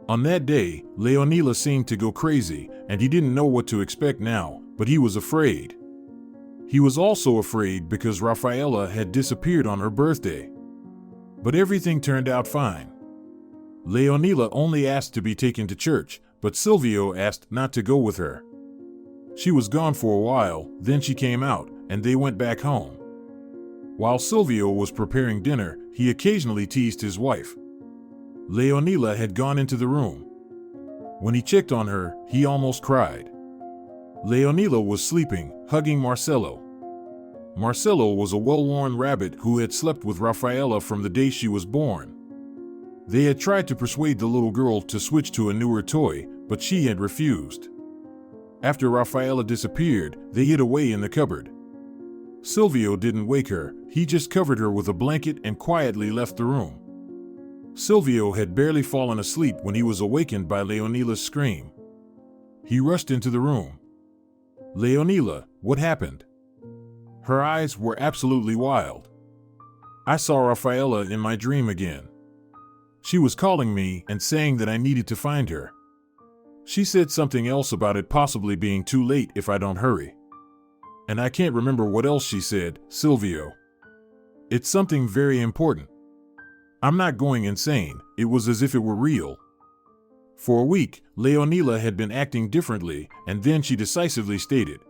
On that day, Leonila seemed to go crazy, and he didn't know what to expect now, but he was afraid. He was also afraid because Rafaela had disappeared on her birthday. But everything turned out fine. Leonila only asked to be taken to church, but Silvio asked not to go with her. She was gone for a while, then she came out, and they went back home. While Silvio was preparing dinner, he occasionally teased his wife. Leonila had gone into the room. When he checked on her, he almost cried. Leonila was sleeping, hugging Marcelo. Marcelo was a well-worn rabbit who had slept with Rafaela from the day she was born. They had tried to persuade the little girl to switch to a newer toy, but she had refused. After Rafaela disappeared, they hid away in the cupboard. Silvio didn't wake her, he just covered her with a blanket and quietly left the room. Silvio had barely fallen asleep when he was awakened by Leonila's scream. He rushed into the room. "Leonila, what happened?" Her eyes were absolutely wild. "I saw Rafaela in my dream again. She was calling me and saying that I needed to find her. She said something else about it possibly being too late if I don't hurry. And I can't remember what else she said, Silvio. It's something very important. I'm not going insane, it was as if it were real." For a week, Leonila had been acting differently, and then she decisively stated,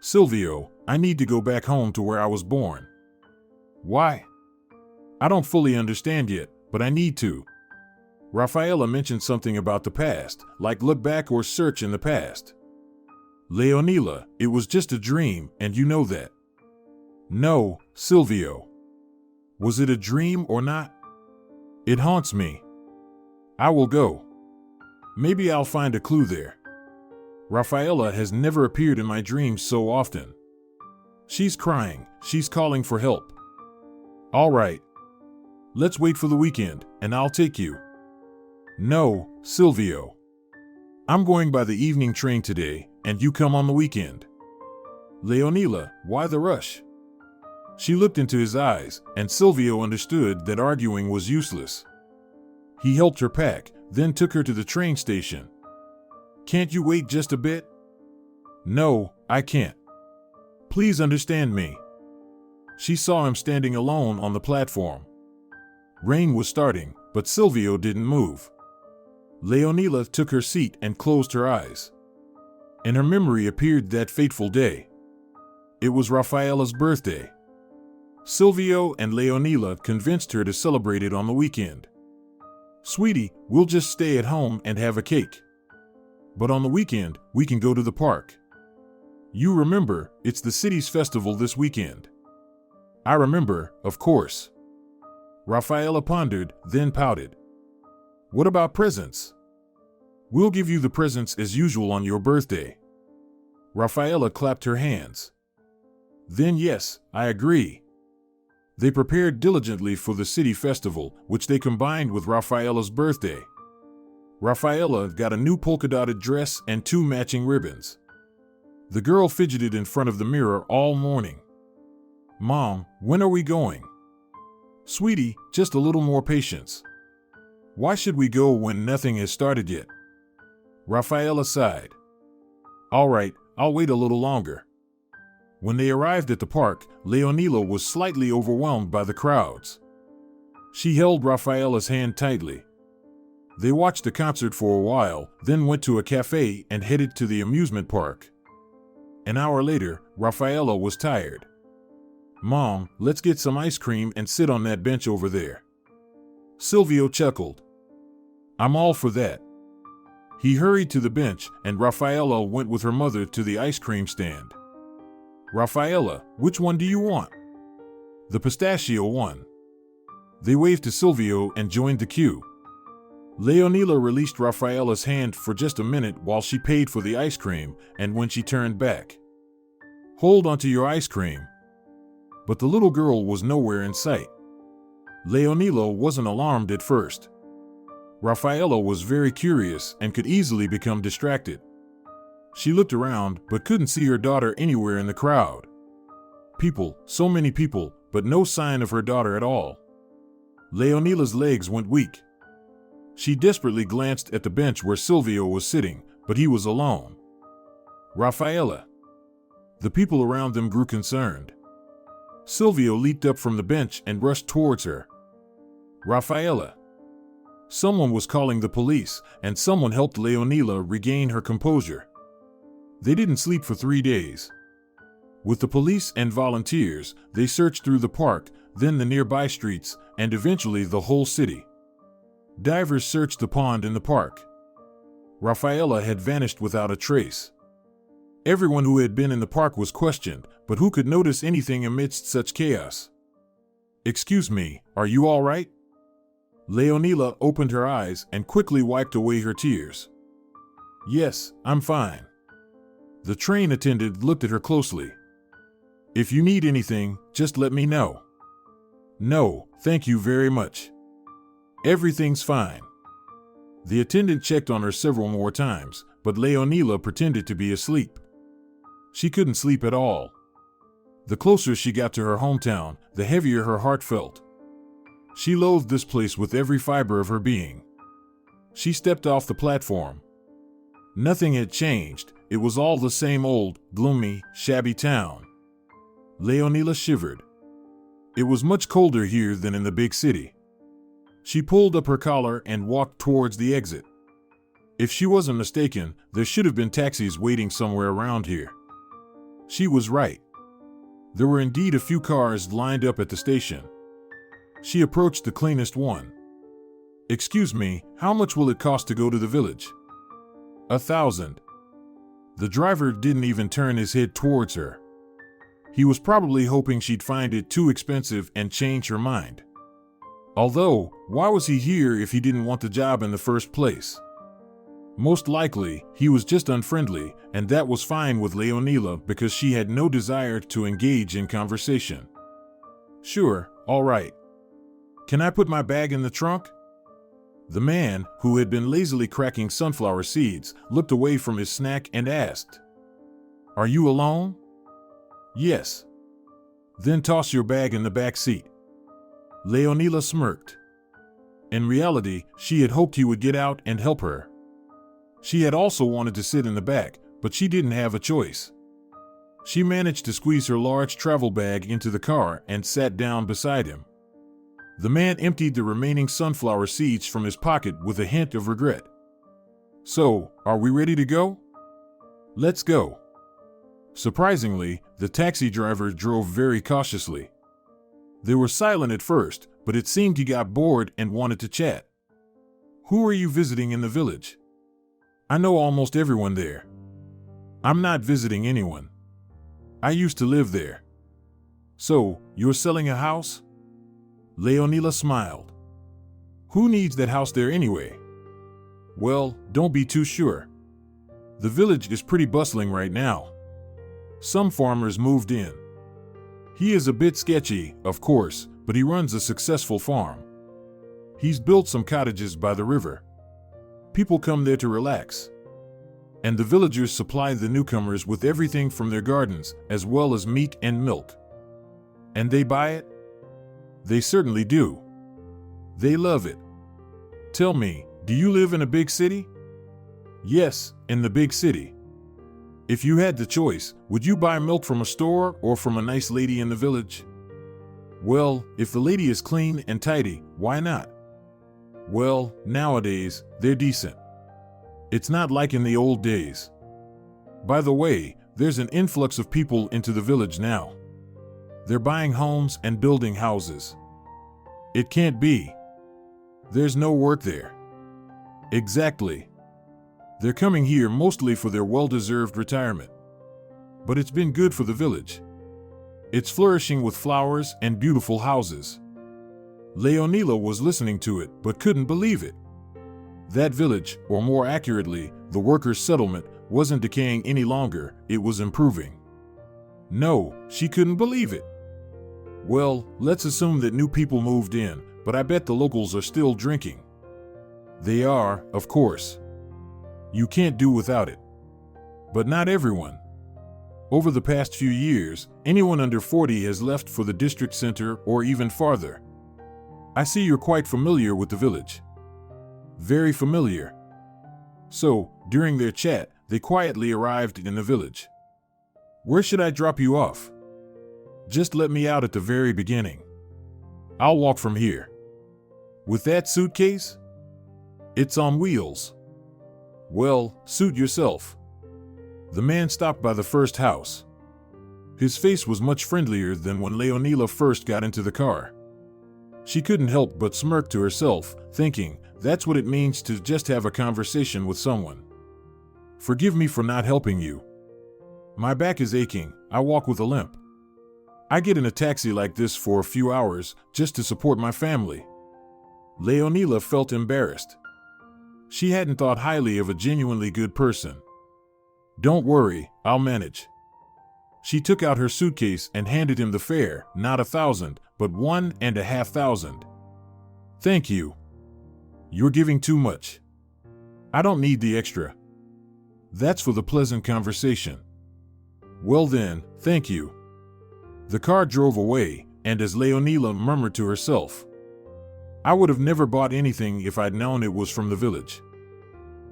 "Silvio, I need to go back home to where I was born." "Why?" "I don't fully understand yet, but I need to. Rafaela mentioned something about the past, like look back or search in the past." "Leonila, it was just a dream, and you know that." "No, Silvio. Was it a dream or not? It haunts me. I will go. Maybe I'll find a clue there. Rafaela has never appeared in my dreams so often. She's crying, she's calling for help. All right. Let's wait for the weekend, and I'll take you." "No, Silvio. I'm going by the evening train today, and you come on the weekend." "Leonila, why the rush?" She looked into his eyes, and Silvio understood that arguing was useless. He helped her pack, then took her to the train station. "Can't you wait just a bit?" "No, I can't. Please understand me." She saw him standing alone on the platform. Rain was starting, but Silvio didn't move. Leonila took her seat and closed her eyes. In her memory appeared that fateful day. It was Rafaela's birthday. Silvio and Leonila convinced her to celebrate it on the weekend. "Sweetie, we'll just stay at home and have a cake. But on the weekend, we can go to the park. You remember, it's the city's festival this weekend." "I remember, of course." Rafaela pondered, then pouted. "What about presents?" "We'll give you the presents as usual on your birthday." Rafaela clapped her hands. Then yes, I agree. They prepared diligently for the city festival, which they combined with Rafaela's birthday. Rafaela got a new polka-dotted dress and 2 matching ribbons. The girl fidgeted in front of the mirror all morning. Mom, when are we going? Sweetie, just a little more patience. Why should we go when nothing has started yet? Rafaela sighed. All right, I'll wait a little longer. When they arrived at the park, Leonila was slightly overwhelmed by the crowds. She held Rafaela's hand tightly. They watched the concert for a while, then went to a cafe and headed to the amusement park. An hour later, Rafaela was tired. Mom, let's get some ice cream and sit on that bench over there. Silvio chuckled. I'm all for that. He hurried to the bench, and Rafaela went with her mother to the ice cream stand. Rafaela, which one do you want? The pistachio one. They waved to Silvio and joined the queue. Leonila released Rafaela's hand for just a minute while she paid for the ice cream, and when she turned back, hold onto your ice cream. But the little girl was nowhere in sight. Leonila wasn't alarmed at first. Rafaela was very curious and could easily become distracted. She looked around but couldn't see her daughter anywhere in the crowd. People, so many people, but no sign of her daughter at all. Leonila's legs went weak. She desperately glanced at the bench where Silvio was sitting, but he was alone. Rafaela. The people around them grew concerned. Silvio leaped up from the bench and rushed towards her. Rafaela. Someone was calling the police, and someone helped Leonila regain her composure. They didn't sleep for 3 days. With the police and volunteers, they searched through the park, then the nearby streets, and eventually the whole city. Divers searched the pond in the park. Rafaela had vanished without a trace. Everyone who had been in the park was questioned, but who could notice anything amidst such chaos? Excuse me, are you all right? Leonila opened her eyes and quickly wiped away her tears. Yes, I'm fine. The train attendant looked at her closely. If you need anything, just let me know. No, thank you very much. Everything's fine. The attendant checked on her several more times, but Leonila pretended to be asleep. She couldn't sleep at all. The closer she got to her hometown, the heavier her heart felt. She loathed this place with every fiber of her being. She stepped off the platform. Nothing had changed. It was all the same old, gloomy, shabby town. Leonila shivered. It was much colder here than in the big city. She pulled up her collar and walked towards the exit. If she wasn't mistaken, there should have been taxis waiting somewhere around here. She was right. There were indeed a few cars lined up at the station. She approached the cleanest one. Excuse me, how much will it cost to go to the village? 1,000. The driver didn't even turn his head towards her. He was probably hoping she'd find it too expensive and change her mind. Although, why was he here if he didn't want the job in the first place? Most likely, he was just unfriendly, and that was fine with Leonila because she had no desire to engage in conversation. Sure, all right. Can I put my bag in the trunk? The man, who had been lazily cracking sunflower seeds, looked away from his snack and asked, Are you alone? Yes. Then toss your bag in the back seat. Leonila smirked. In reality, she had hoped he would get out and help her. She had also wanted to sit in the back, but she didn't have a choice. She managed to squeeze her large travel bag into the car and sat down beside him. The man emptied the remaining sunflower seeds from his pocket with a hint of regret. So, are we ready to go? Let's go. Surprisingly, the taxi driver drove very cautiously. They were silent at first, but it seemed he got bored and wanted to chat. Who are you visiting in the village? I know almost everyone there. I'm not visiting anyone. I used to live there. So, you're selling a house? Leonila smiled. Who needs that house there anyway? Well, don't be too sure. The village is pretty bustling right now. Some farmers moved in. He is a bit sketchy, of course, but he runs a successful farm. He's built some cottages by the river. People come there to relax. And the villagers supply the newcomers with everything from their gardens, as well as meat and milk. And they buy it? They certainly do. They love it. Tell me, do you live in a big city? Yes, in the big city. If you had the choice, would you buy milk from a store or from a nice lady in the village? Well, if the lady is clean and tidy, why not? Well, nowadays, they're decent. It's not like in the old days. By the way, there's an influx of people into the village now. They're buying homes and building houses. It can't be. There's no work there. Exactly. They're coming here mostly for their well-deserved retirement. But it's been good for the village. It's flourishing with flowers and beautiful houses. Leonila was listening to it but couldn't believe it. That village, or more accurately, the workers' settlement, wasn't decaying any longer, it was improving. No, she couldn't believe it. Well, let's assume that new people moved in, but I bet the locals are still drinking. They are, of course. You can't do without it. But not everyone. Over the past few years, anyone under 40 has left for the district center or even farther. I see you're quite familiar with the village. Very familiar. So, during their chat, they quietly arrived in the village. Where should I drop you off? Just let me out at the very beginning. I'll walk from here. With that suitcase? It's on wheels. Well, suit yourself. The man stopped by the first house. His face was much friendlier than when Leonila first got into the car. She couldn't help but smirk to herself, thinking, that's what it means to just have a conversation with someone. Forgive me for not helping you. My back is aching, I walk with a limp. I get in a taxi like this for a few hours just to support my family. Leonila felt embarrassed. She hadn't thought highly of a genuinely good person. Don't worry, I'll manage. She took out her suitcase and handed him the fare, not 1,000, but 1,500. Thank you. You're giving too much. I don't need the extra. That's for the pleasant conversation. Well then, thank you. The car drove away, and as Leonila murmured to herself, I would have never bought anything if I'd known it was from the village.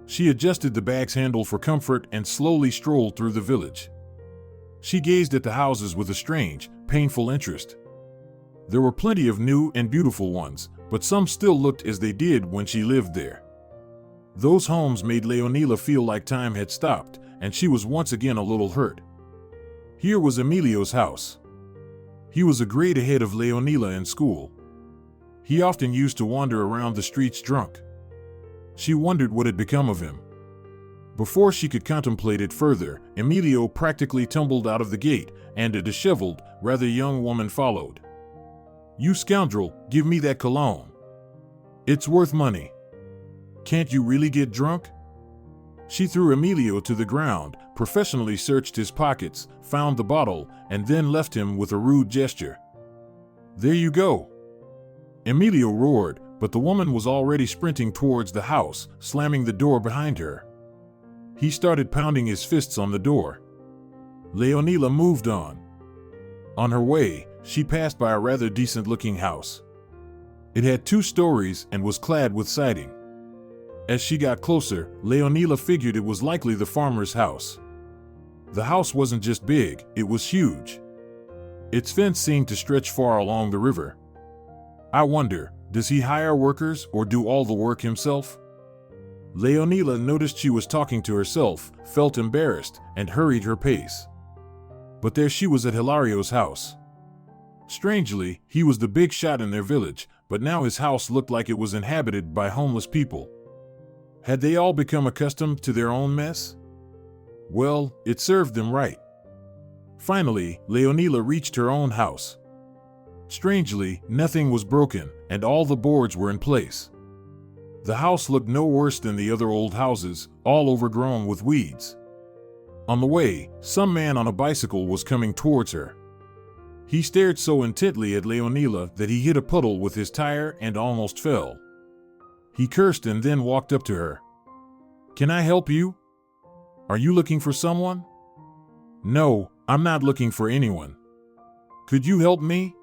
She adjusted the bag's handle for comfort and slowly strolled through the village. She gazed at the houses with a strange, painful interest. There were plenty of new and beautiful ones, but some still looked as they did when she lived there. Those homes made Leonila feel like time had stopped, and she was once again a little hurt. Here was Emilio's house. He was a grade ahead of Leonila in school. He often used to wander around the streets drunk. She wondered what had become of him. Before she could contemplate it further, Emilio practically tumbled out of the gate, and a disheveled, rather young woman followed. You scoundrel, give me that cologne. It's worth money. Can't you really get drunk? She threw Emilio to the ground, professionally searched his pockets, found the bottle, and then left him with a rude gesture. There you go. Emilio roared, but the woman was already sprinting towards the house, slamming the door behind her. He started pounding his fists on the door. Leonila moved on. On her way, she passed by a rather decent-looking house. It had 2 stories and was clad with siding. As she got closer, Leonila figured it was likely the farmer's house. The house wasn't just big, it was huge. Its fence seemed to stretch far along the river. I wonder, does he hire workers or do all the work himself? Leonila noticed she was talking to herself, felt embarrassed, and hurried her pace. But there she was at Hilario's house. Strangely, he was the big shot in their village, but now his house looked like it was inhabited by homeless people. Had they all become accustomed to their own mess? Well, it served them right. Finally, Leonila reached her own house. Strangely, nothing was broken, and all the boards were in place. The house looked no worse than the other old houses, all overgrown with weeds. On the way, some man on a bicycle was coming towards her. He stared so intently at Leonila that he hit a puddle with his tire and almost fell. He cursed and then walked up to her. "Can I help you? Are you looking for someone?" "No, I'm not looking for anyone. Could you help me?"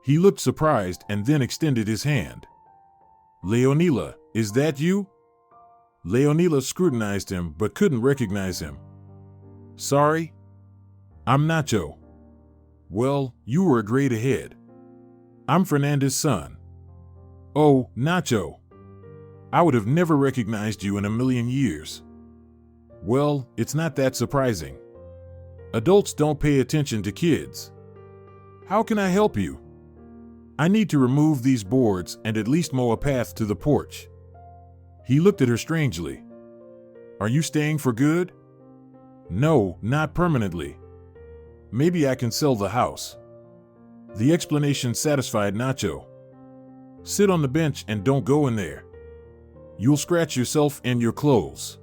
He looked surprised and then extended his hand. "Leonila, is that you?" Leonila scrutinized him but couldn't recognize him. "Sorry? I'm Nacho." "Well, you were a grade ahead. I'm Fernandez's son." "Oh, Nacho. I would have never recognized you in a million years." "Well, it's not that surprising. Adults don't pay attention to kids. How can I help you?" "I need to remove these boards and at least mow a path to the porch." He looked at her strangely. "Are you staying for good?" "No, not permanently. Maybe I can sell the house." The explanation satisfied Nacho. "Sit on the bench and don't go in there. You'll scratch yourself and your clothes.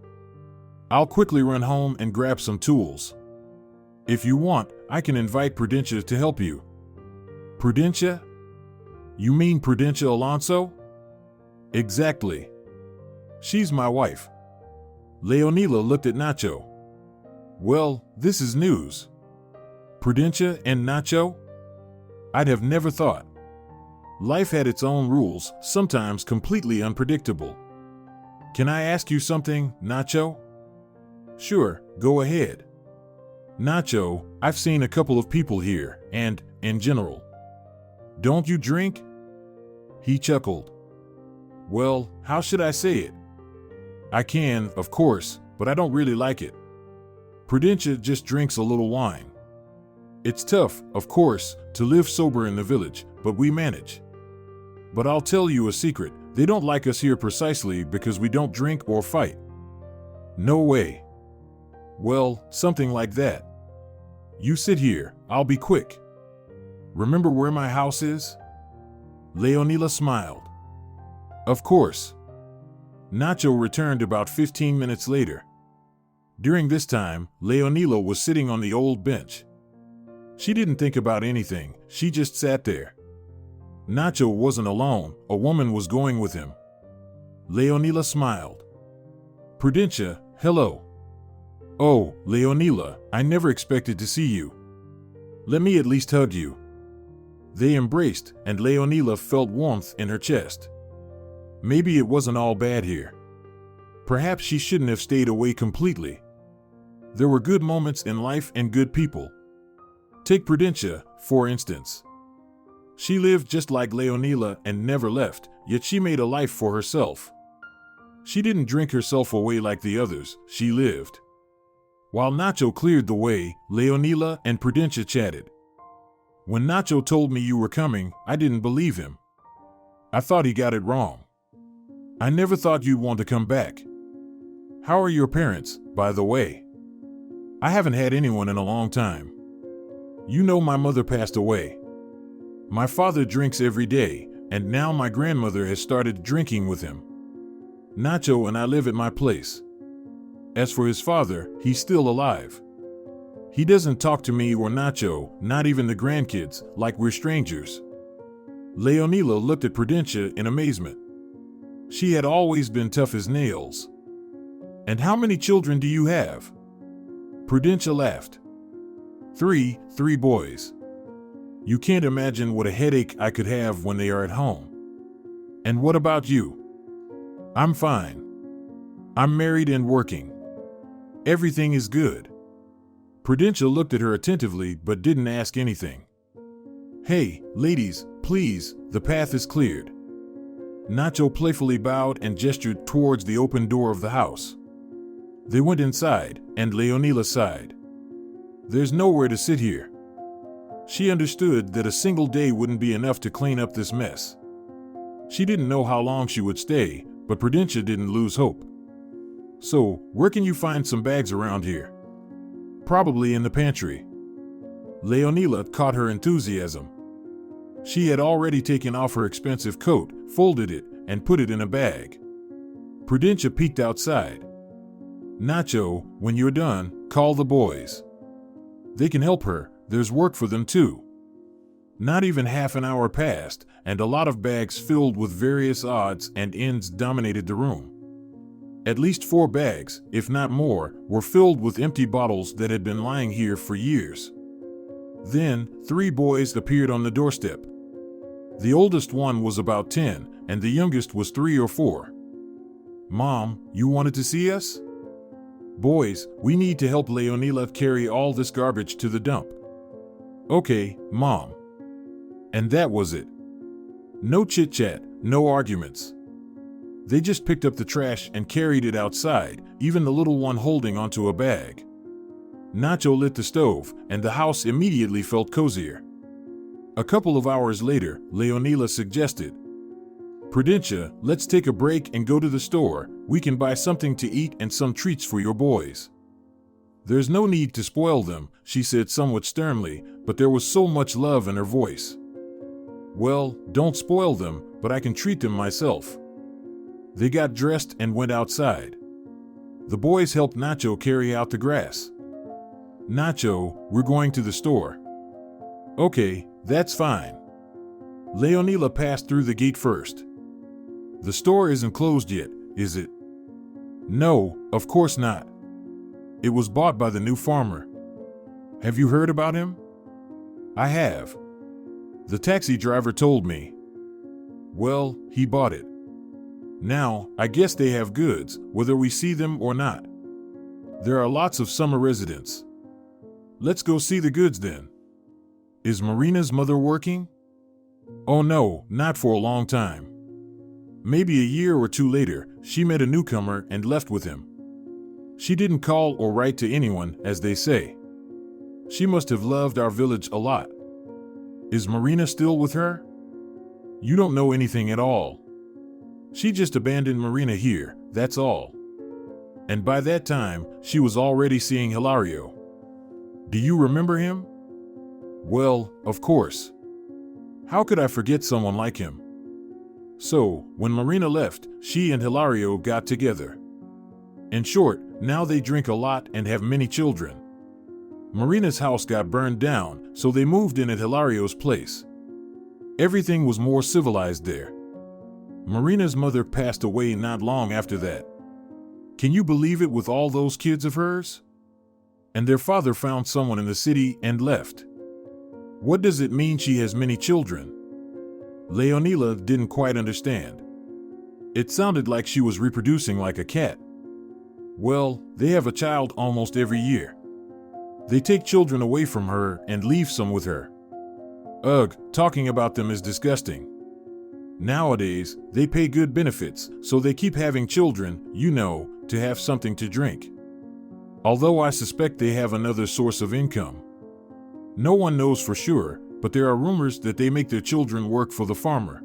I'll quickly run home and grab some tools. If you want, I can invite Prudencia to help you." "Prudencia? You mean Prudencia Alonso?" "Exactly. She's my wife." Leonila looked at Nacho. "Well, this is news. Prudencia and Nacho? I'd have never thought. Life had its own rules, sometimes completely unpredictable. Can I ask you something, Nacho?" "Sure, go ahead." "Nacho, I've seen a couple of people here, and, in general. Don't you drink?" He chuckled. "Well, how should I say it? I can, of course, but I don't really like it. Prudencia just drinks a little wine. It's tough, of course, to live sober in the village, but we manage. But I'll tell you a secret, they don't like us here precisely because we don't drink or fight." "No way." "Well, something like that. You sit here, I'll be quick. Remember where my house is?" Leonila smiled. "Of course." Nacho returned about 15 minutes later. During this time, Leonila was sitting on the old bench. She didn't think about anything, she just sat there. Nacho wasn't alone, a woman was going with him. Leonila smiled. "Prudencia, hello." "Oh, Leonila, I never expected to see you. Let me at least hug you." They embraced, and Leonila felt warmth in her chest. Maybe it wasn't all bad here. Perhaps she shouldn't have stayed away completely. There were good moments in life and good people. Take Prudencia, for instance. She lived just like Leonila and never left, yet she made a life for herself. She didn't drink herself away like the others, she lived. While Nacho cleared the way, Leonila and Prudencia chatted. "When Nacho told me you were coming, I didn't believe him. I thought he got it wrong. I never thought you'd want to come back. How are your parents, by the way? I haven't had anyone in a long time. You know my mother passed away. My father drinks every day, and now my grandmother has started drinking with him. Nacho and I live at my place. As for his father, he's still alive. He doesn't talk to me or Nacho, not even the grandkids, like we're strangers." Leonila looked at Prudencia in amazement. She had always been tough as nails. "And how many children do you have?" Prudencia laughed. Three boys. You can't imagine what a headache I could have when they are at home. And what about you?" "I'm fine. I'm married and working. Everything is good." Prudencia looked at her attentively but didn't ask anything. "Hey, ladies, please, the path is cleared." Nacho playfully bowed and gestured towards the open door of the house. They went inside, and Leonila sighed. "There's nowhere to sit here." She understood that a single day wouldn't be enough to clean up this mess. She didn't know how long she would stay, but Prudencia didn't lose hope. "So, where can you find some bags around here?" "Probably in the pantry." Leonila caught her enthusiasm. She had already taken off her expensive coat, folded it, and put it in a bag. Prudencia peeked outside. Nacho, when you're done, call the boys. They can help her, there's work for them too. Not even half an hour passed, and a lot of bags filled with various odds and ends dominated the room. At least 4 bags, if not more, were filled with empty bottles that had been lying here for years. Then, 3 boys appeared on the doorstep. The oldest one was about 10, and the youngest was 3 or 4. "Mom, you wanted to see us?" "Boys, we need to help Leonila carry all this garbage to the dump." "Okay, Mom." And that was it. No chit-chat, no arguments. They just picked up the trash and carried it outside, even the little one holding onto a bag. Nacho lit the stove, and the house immediately felt cozier. A couple of hours later, Leonila suggested, "Prudencia, let's take a break and go to the store. We can buy something to eat and some treats for your boys." "There's no need to spoil them," she said somewhat sternly, but there was so much love in her voice. "Well, don't spoil them, but I can treat them myself." They got dressed and went outside. The boys helped Nacho carry out the grass. "Nacho, we're going to the store." "Okay, that's fine." Leonila passed through the gate first. "The store isn't closed yet, is it?" "No, of course not. It was bought by the new farmer." "Have you heard about him?" "I have. The taxi driver told me." "Well, he bought it. Now, I guess they have goods, whether we see them or not. There are lots of summer residents. Let's go see the goods then." "Is Marina's mother working?" "Oh no, not for a long time. Maybe a year or 2 later, she met a newcomer and left with him. She didn't call or write to anyone, as they say. She must have loved our village a lot." "Is Marina still with her?" "You don't know anything at all. She just abandoned Marina here, that's all. And by that time, she was already seeing Hilario." "Do you remember him?" "Well, of course. How could I forget someone like him?" So, when Marina left, she and Hilario got together. In short, now they drink a lot and have many children. Marina's house got burned down, so they moved in at Hilario's place. Everything was more civilized there. Marina's mother passed away not long after that. Can you believe it, with all those kids of hers? And their father found someone in the city and left. What does it mean she has many children? Leonila didn't quite understand. It sounded like she was reproducing like a cat. Well, they have a child almost every year. They take children away from her and leave some with her. Ugh, talking about them is disgusting. Nowadays, they pay good benefits, so they keep having children, to have something to drink. Although I suspect they have another source of income. No one knows for sure, but there are rumors that they make their children work for the farmer.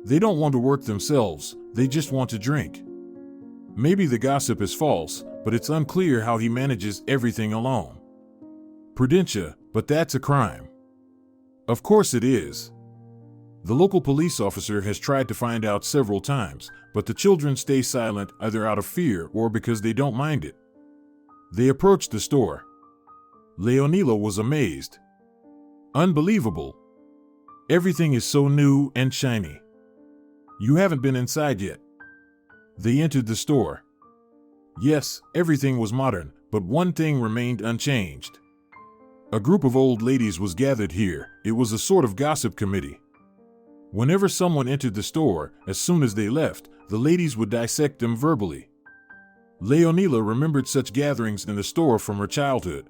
They don't want to work themselves, they just want to drink. Maybe the gossip is false, but it's unclear how he manages everything alone. Prudencia, but that's a crime. Of course it is. The local police officer has tried to find out several times, but the children stay silent either out of fear or because they don't mind it. They approached the store. Leonila was amazed. Unbelievable. Everything is so new and shiny. You haven't been inside yet. They entered the store. Yes, everything was modern, but one thing remained unchanged. A group of old ladies was gathered here. It was a sort of gossip committee. Whenever someone entered the store, as soon as they left, the ladies would dissect them verbally. Leonila remembered such gatherings in the store from her childhood.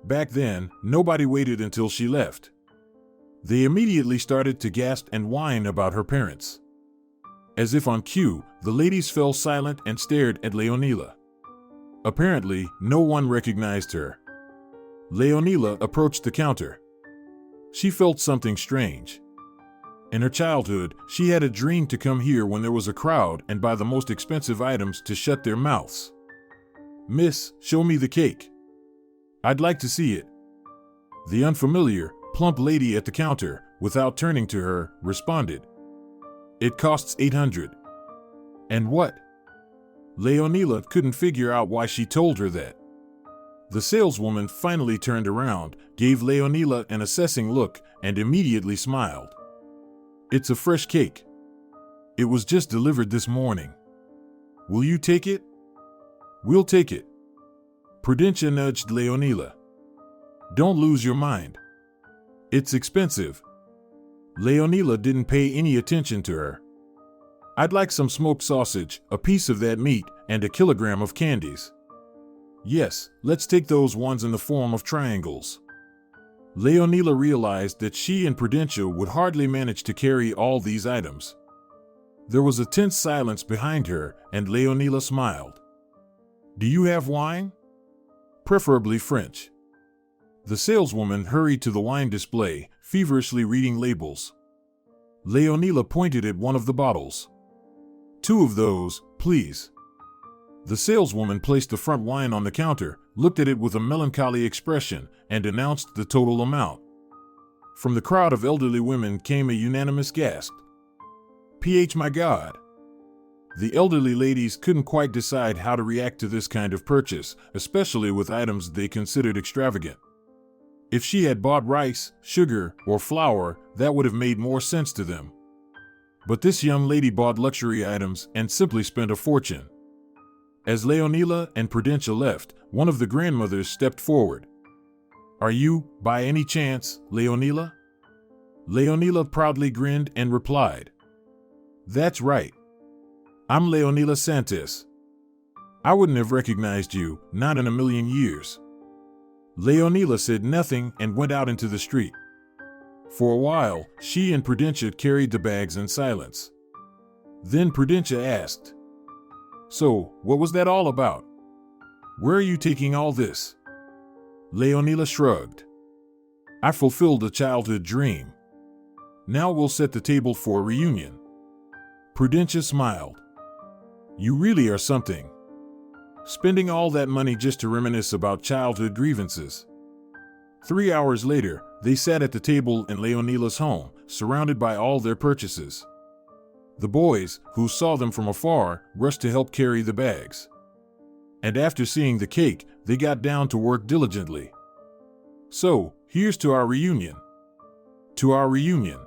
Back then, nobody waited until she left. They immediately started to gasp and whine about her parents. As if on cue, the ladies fell silent and stared at Leonila. Apparently, no one recognized her. Leonila approached the counter. She felt something strange. In her childhood, she had a dream to come here when there was a crowd and buy the most expensive items to shut their mouths. "Miss, show me the cake. I'd like to see it." The unfamiliar, plump lady at the counter, without turning to her, responded. "It costs 800. "And what?" Leonila couldn't figure out why she told her that. The saleswoman finally turned around, gave Leonila an assessing look, and immediately smiled. "It's a fresh cake. It was just delivered this morning. Will you take it?" "We'll take it." Prudentia nudged Leonila. "Don't lose your mind. It's expensive." Leonila didn't pay any attention to her. "I'd like some smoked sausage, a piece of that meat, and a kilogram of candies." "Yes, let's take those ones in the form of triangles." Leonila realized that she and Prudentia would hardly manage to carry all these items. There was a tense silence behind her, and Leonila smiled. "Do you have wine?" "Preferably French." The saleswoman hurried to the wine display, feverishly reading labels. Leonila pointed at one of the bottles. "Two of those, please." The saleswoman placed the front wine on the counter, looked at it with a melancholy expression, and announced the total amount. From the crowd of elderly women came a unanimous gasp. My God! The elderly ladies couldn't quite decide how to react to this kind of purchase, especially with items they considered extravagant. If she had bought rice, sugar, or flour, that would have made more sense to them. But this young lady bought luxury items and simply spent a fortune. As Leonila and Prudentia left, one of the grandmothers stepped forward. "Are you, by any chance, Leonila?" Leonila proudly grinned and replied, "That's right. I'm Leonila Santos. I wouldn't have recognized you, not in a million years." Leonila said nothing and went out into the street. For a while, she and Prudentia carried the bags in silence. Then Prudentia asked, "So, what was that all about? Where are you taking all this?" Leonila shrugged. "I fulfilled a childhood dream. Now we'll set the table for a reunion." Prudentia smiled. "You really are something. Spending all that money just to reminisce about childhood grievances." 3 hours later, they sat at the table in Leonila's home, surrounded by all their purchases. The boys, who saw them from afar, rushed to help carry the bags. And after seeing the cake, they got down to work diligently. "So, here's to our reunion." To our reunion.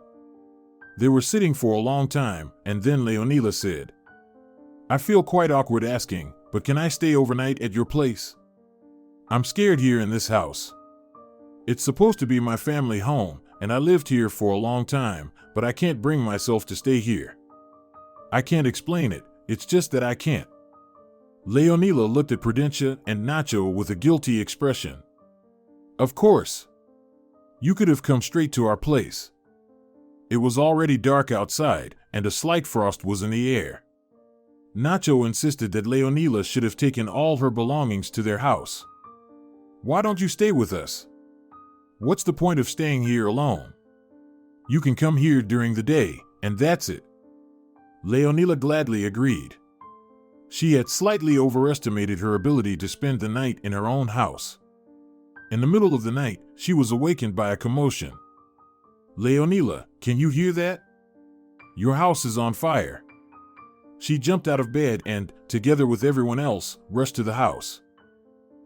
They were sitting for a long time, and then Leonila said, "I feel quite awkward asking, but can I stay overnight at your place? I'm scared here in this house. It's supposed to be my family home, and I lived here for a long time, but I can't bring myself to stay here. I can't explain it, it's just that I can't." Leonila looked at Prudentia and Nacho with a guilty expression. "Of course. You could have come straight to our place." It was already dark outside, and a slight frost was in the air. Nacho insisted that Leonila should have taken all her belongings to their house. "Why don't you stay with us? What's the point of staying here alone? You can come here during the day, and that's it." Leonila gladly agreed. She had slightly overestimated her ability to spend the night in her own house. In the middle of the night, she was awakened by a commotion. "Leonila, can you hear that? Your house is on fire." She jumped out of bed and, together with everyone else, rushed to the house.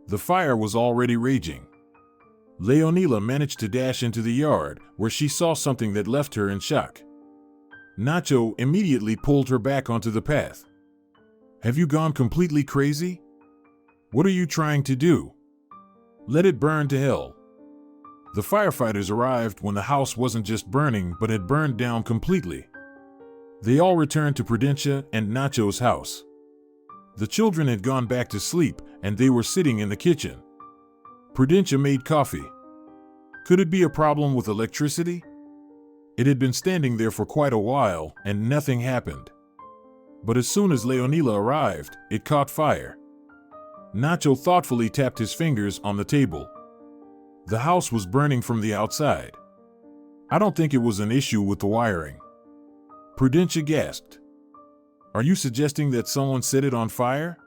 The fire was already raging. Leonila managed to dash into the yard, where she saw something that left her in shock. Nacho immediately pulled her back onto the path. "Have you gone completely crazy? What are you trying to do? Let it burn to hell." The firefighters arrived when the house wasn't just burning but had burned down completely. They all returned to Prudentia and Nacho's house. The children had gone back to sleep, and they were sitting in the kitchen. Prudentia made coffee. Could it be a problem with electricity? It had been standing there for quite a while, and nothing happened. But as soon as Leonila arrived, it caught fire. Nacho thoughtfully tapped his fingers on the table. The house was burning from the outside. "I don't think it was an issue with the wiring." Prudentia gasped. "Are you suggesting that someone set it on fire?"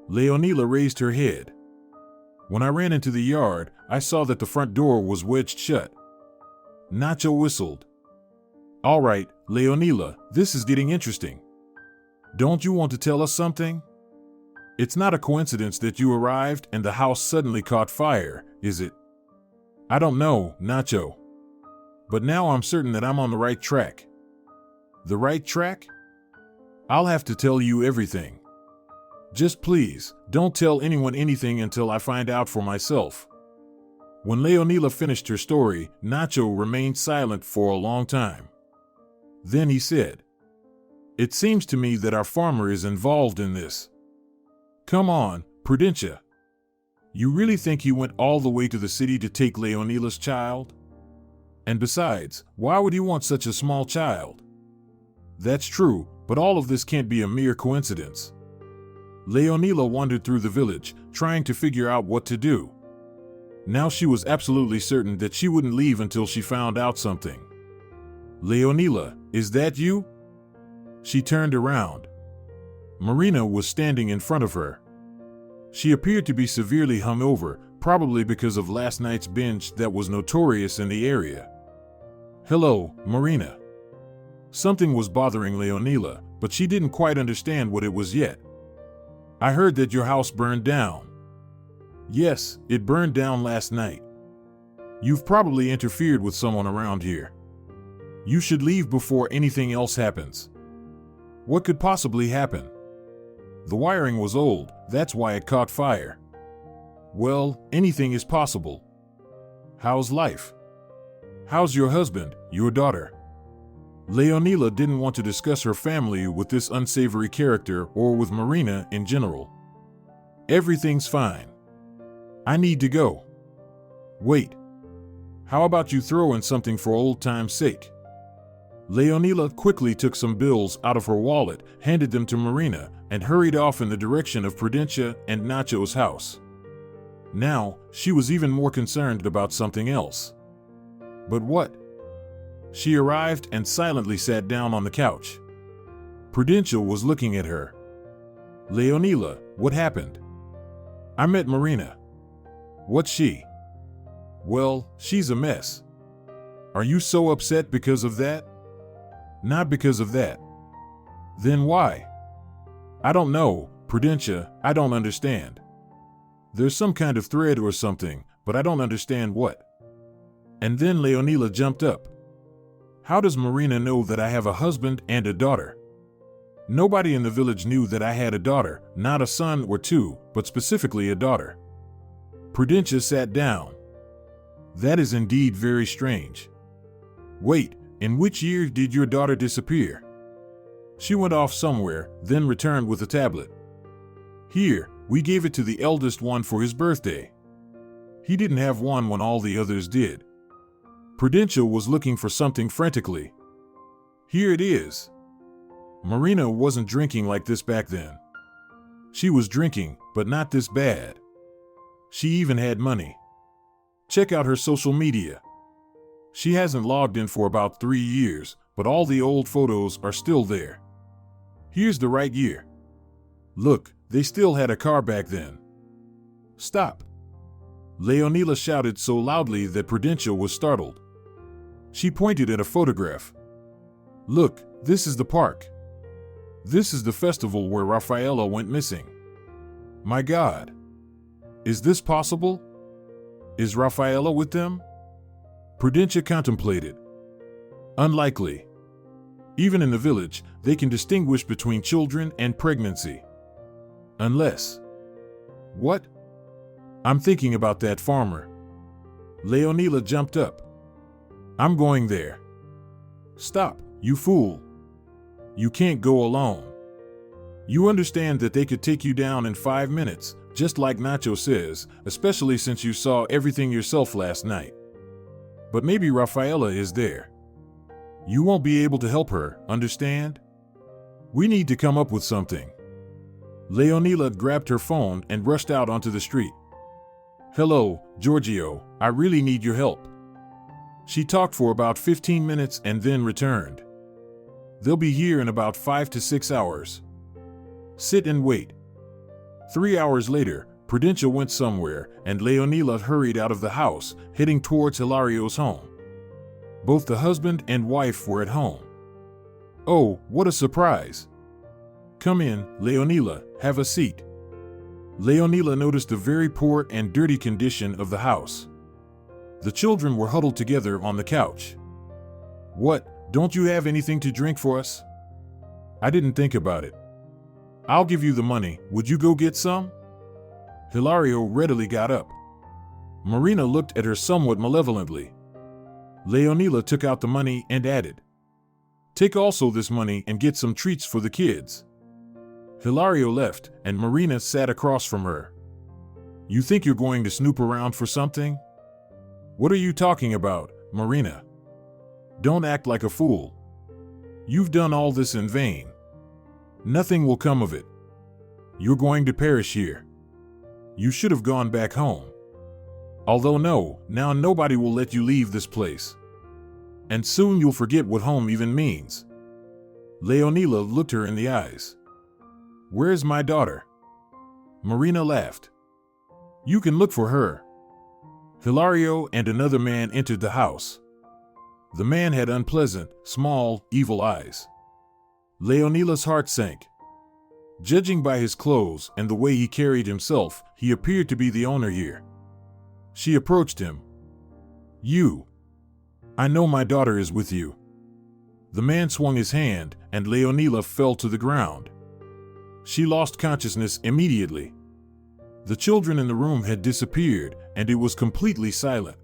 Leonila raised her head. "When I ran into the yard, I saw that the front door was wedged shut." Nacho whistled. "All right, Leonila, this is getting interesting. Don't you want to tell us something?" It's not a coincidence that you arrived and the house suddenly caught fire, is it? I don't know, Nacho. But now I'm certain that I'm on the right track. The right track? I'll have to tell you everything. Just please, don't tell anyone anything until I find out for myself. When Leonila finished her story, Nacho remained silent for a long time. Then he said, "It seems to me that our farmer is involved in this." "Come on, Prudencia. You really think he went all the way to the city to take Leonila's child? And besides, why would he want such a small child?" "That's true, but all of this can't be a mere coincidence." Leonila wandered through the village, trying to figure out what to do. Now she was absolutely certain that she wouldn't leave until she found out something. "Leonila, is that you?" She turned around. Marina was standing in front of her. She appeared to be severely hungover, probably because of last night's binge that was notorious in the area. "Hello, Marina." Something was bothering Leonila, but she didn't quite understand what it was yet. "I heard that your house burned down." "Yes, it burned down last night. You've probably interfered with someone around here. You should leave before anything else happens." "What could possibly happen?" "The wiring was old, that's why it caught fire." "Well, anything is possible. How's life? How's your husband, your daughter?" Leonila didn't want to discuss her family with this unsavory character or with Marina in general. "Everything's fine. I need to go." "Wait. How about you throw in something for old time's sake?" Leonila quickly took some bills out of her wallet, handed them to Marina, and hurried off in the direction of Prudencia and Nacho's house. Now, she was even more concerned about something else. But what? She arrived and silently sat down on the couch. Prudencia was looking at her. "Leonila, what happened?" "I met Marina." "What's she?" "Well, she's a mess." "Are you so upset because of that?" "Not because of that." "Then why?" "I don't know, Prudencia, I don't understand. There's some kind of thread or something, but I don't understand what." And then Leonila jumped up. "How does Marina know that I have a husband and a daughter?" "Nobody in the village knew that I had a daughter, not a son or two, but specifically a daughter." Prudencia sat down. "That is indeed very strange. Wait, in which year did your daughter disappear?" "She went off somewhere, then returned with a tablet. Here, we gave it to the eldest one for his birthday. He didn't have one when all the others did." Prudencia was looking for something frantically. "Here it is." Marina wasn't drinking like this back then. She was drinking, but not this bad. She even had money. Check out her social media. She hasn't logged in for about 3 years, but all the old photos are still there. Here's the right year. Look, they still had a car back then. "Stop!" Leonila shouted so loudly that Prudencia was startled. She pointed at a photograph. "Look, this is the park. This is the festival where Rafaela went missing. My God! Is this possible? Is Rafaela with them?" Prudencia contemplated. Unlikely. Even in the village, they can distinguish between children and pregnancy. Unless... What? I'm thinking about that farmer. Leonila jumped up. "I'm going there." "Stop, you fool. You can't go alone. You understand that they could take you down in 5 minutes, just like Nacho says, especially since you saw everything yourself last night. But maybe Rafaela is there. You won't be able to help her, understand? We need to come up with something." Leonila grabbed her phone and rushed out onto the street. "Hello, Giorgio, I really need your help." She talked for about 15 minutes and then returned. "They'll be here in about 5 to 6 hours. Sit and wait." 3 hours later, Prudencia went somewhere, and Leonila hurried out of the house, heading towards Hilario's home. Both the husband and wife were at home. "Oh, what a surprise! Come in, Leonila, have a seat." Leonila noticed the very poor and dirty condition of the house. The children were huddled together on the couch. "What, don't you have anything to drink for us?" "I didn't think about it." "I'll give you the money, would you go get some?" Hilario readily got up. Marina looked at her somewhat malevolently. Leonila took out the money and added, "Take also this money and get some treats for the kids." Hilario left, and Marina sat across from her. "You think you're going to snoop around for something?" "What are you talking about, Marina? Don't act like a fool. You've done all this in vain. Nothing will come of it. You're going to perish here. You should have gone back home. Although now nobody will let you leave this place. And soon you'll forget what home even means." Leonila looked her in the eyes. "Where's my daughter?" Marina laughed. "You can look for her." Hilario and another man entered the house. The man had unpleasant, small, evil eyes. Leonila's heart sank. Judging by his clothes and the way he carried himself, he appeared to be the owner here. She approached him. "You. I know my daughter is with you." The man swung his hand, and Leonila fell to the ground. She lost consciousness immediately. The children in the room had disappeared, and it was completely silent.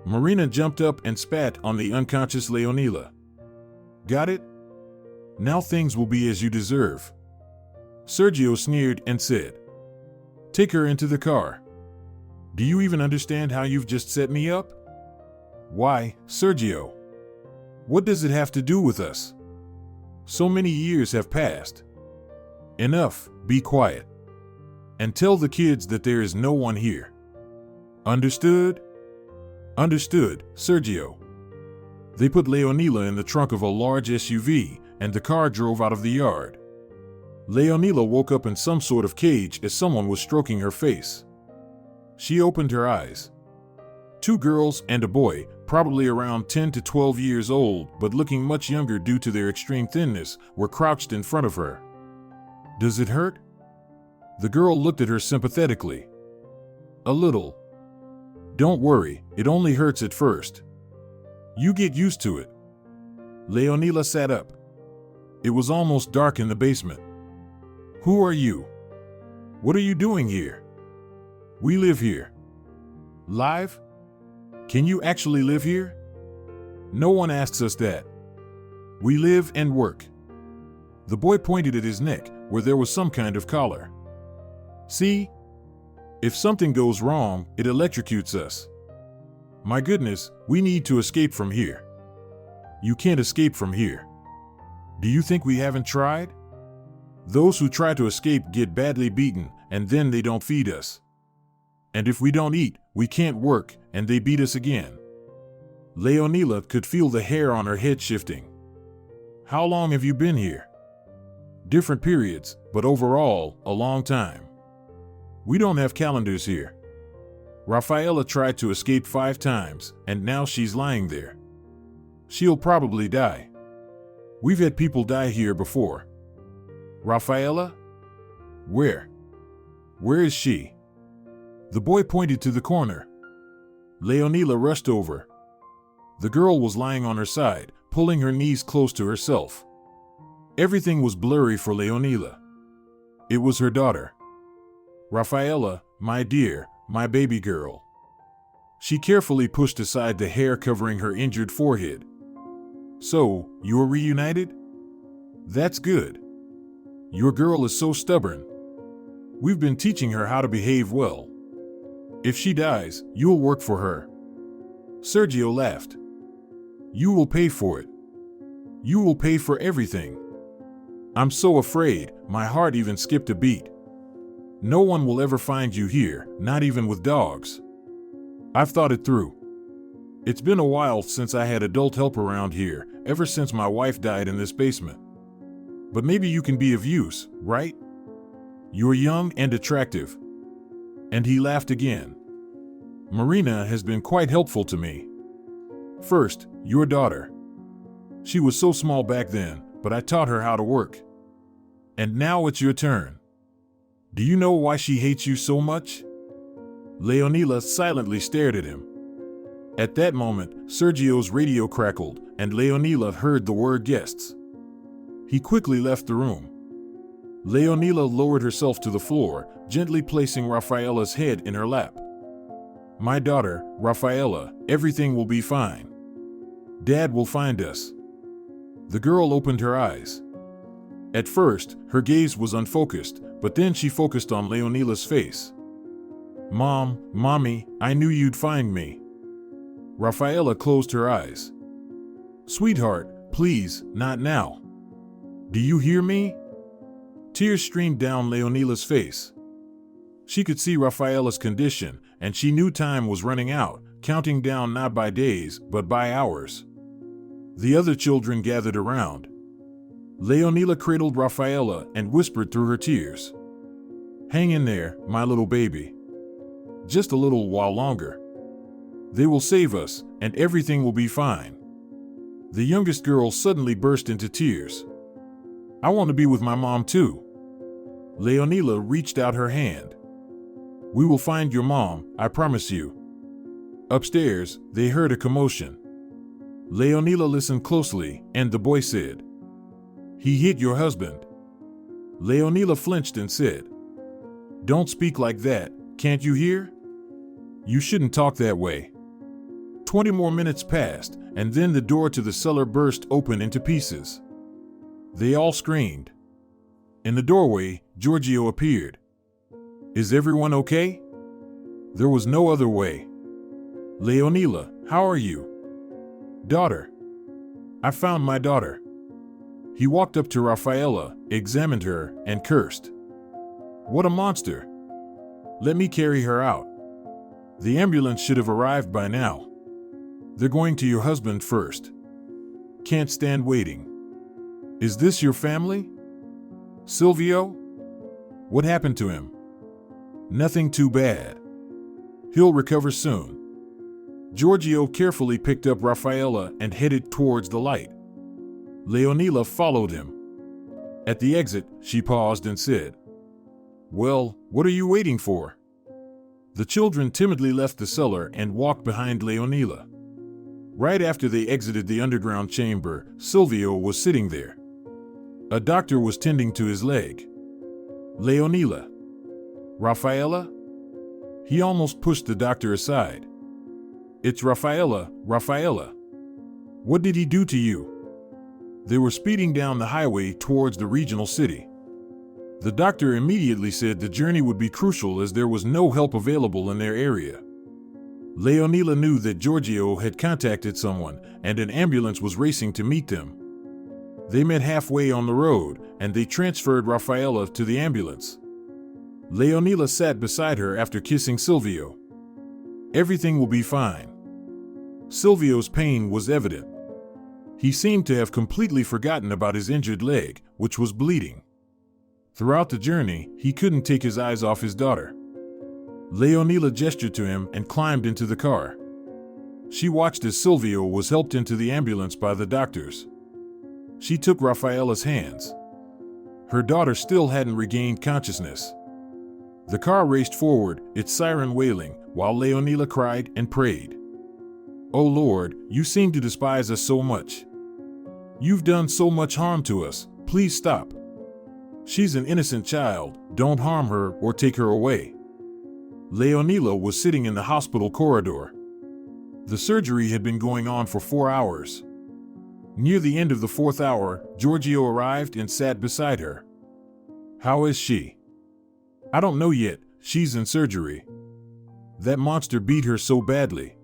Marina jumped up and spat on the unconscious Leonila. "Got it? Now things will be as you deserve." Sergio sneered and said, "Take her into the car. Do you even understand how you've just set me up?" "Why, Sergio? What does it have to do with us? So many years have passed." "Enough, be quiet. And tell the kids that there is no one here. Understood?" "Understood, Sergio." They put Leonila in the trunk of a large SUV, and the car drove out of the yard. Leonila woke up in some sort of cage as someone was stroking her face. She opened her eyes. Two girls and a boy, probably around 10 to 12 years old but looking much younger due to their extreme thinness, were crouched in front of her. "Does it hurt?" The girl looked at her sympathetically. "A little." "Don't worry, it only hurts at first. You get used to it." Leonila sat up. It was almost dark in the basement. "Who are you? What are you doing here?" "We live here." "Live? Can you actually live here?" "No one asks us that. We live and work." The boy pointed at his neck, where there was some kind of collar. "See? If something goes wrong, it electrocutes us. My goodness, we need to escape from here." "You can't escape from here. Do you think we haven't tried? Those who try to escape get badly beaten, and then they don't feed us. And if we don't eat, we can't work, and they beat us again." Leonila could feel the hair on her head shifting. "How long have you been here?" "Different periods, but overall, a long time. We don't have calendars here. Rafaela tried to escape 5 times, and now she's lying there. She'll probably die. We've had people die here before." "Rafaela? Where? Where is she?" The boy pointed to the corner. Leonila rushed over. The girl was lying on her side, pulling her knees close to herself. Everything was blurry for Leonila. It was her daughter. "Rafaela, my dear, my baby girl." She carefully pushed aside the hair covering her injured forehead. "So, you are reunited? That's good. Your girl is so stubborn. We've been teaching her how to behave well. If she dies, you'll work for her." Sergio laughed. "You will pay for it. You will pay for everything. I'm so afraid, my heart even skipped a beat. No one will ever find you here, not even with dogs. I've thought it through. It's been a while since I had adult help around here, ever since my wife died in this basement. But maybe you can be of use, right? You're young and attractive." And he laughed again. "Marina has been quite helpful to me. First, your daughter. She was so small back then, but I taught her how to work. And now it's your turn. Do you know why she hates you so much? Leonila silently stared at him. At that moment, Sergio's radio crackled, and Leonila heard the word guests. He quickly left the room. Leonila lowered herself to the floor, gently placing Rafaela's head in her lap. My daughter, Rafaela, everything will be fine. Dad will find us. The girl opened her eyes. At first, her gaze was unfocused, but then she focused on Leonila's face. Mommy, I knew you'd find me. Rafaela closed her eyes. Sweetheart, please, not now. Do you hear me? Tears streamed down Leonila's face. She could see Rafaela's condition, and she knew time was running out, counting down not by days, but by hours. The other children gathered around. Leonila cradled Rafaela and whispered through her tears. Hang in there, my little baby. Just a little while longer. They will save us, and everything will be fine. The youngest girl suddenly burst into tears. I want to be with my mom too. Leonila reached out her hand. We will find your mom, I promise you. Upstairs, they heard a commotion. Leonila listened closely, and the boy said, He hit your husband. Leonila flinched and said, Don't speak like that, can't you hear? You shouldn't talk that way. 20 more minutes passed, and then the door to the cellar burst open into pieces. They all screamed. In the doorway, Giorgio appeared. Is everyone okay? There was no other way. Leonila, how are you? Daughter. I found my daughter. He walked up to Rafaela, examined her, and cursed. What a monster. Let me carry her out. The ambulance should have arrived by now. They're going to your husband first. Can't stand waiting. Is this your family? Silvio? What happened to him? Nothing too bad. He'll recover soon. Giorgio carefully picked up Rafaela and headed towards the light. Leonila followed him. At the exit, she paused and said, Well, what are you waiting for? The children timidly left the cellar and walked behind Leonila. Right after they exited the underground chamber, Silvio was sitting there. A doctor was tending to his leg. Leonila. Rafaela? He almost pushed the doctor aside. It's Rafaela. What did he do to you? They were speeding down the highway towards the regional city. The doctor immediately said the journey would be crucial as there was no help available in their area. Leonila knew that Giorgio had contacted someone, and an ambulance was racing to meet them. They met halfway on the road, and they transferred Rafaela to the ambulance. Leonila sat beside her after kissing Silvio. Everything will be fine. Silvio's pain was evident. He seemed to have completely forgotten about his injured leg, which was bleeding. Throughout the journey, he couldn't take his eyes off his daughter. Leonila gestured to him and climbed into the car. She watched as Silvio was helped into the ambulance by the doctors. She took Rafaela's hands. Her daughter still hadn't regained consciousness. The car raced forward, its siren wailing, while Leonila cried and prayed. Oh Lord, you seem to despise us so much. You've done so much harm to us, please stop. She's an innocent child, don't harm her or take her away. Leonila was sitting in the hospital corridor. The surgery had been going on for 4 hours. Near the end of the 4th hour, Giorgio arrived and sat beside her. How is she? I don't know yet, she's in surgery. That monster beat her so badly.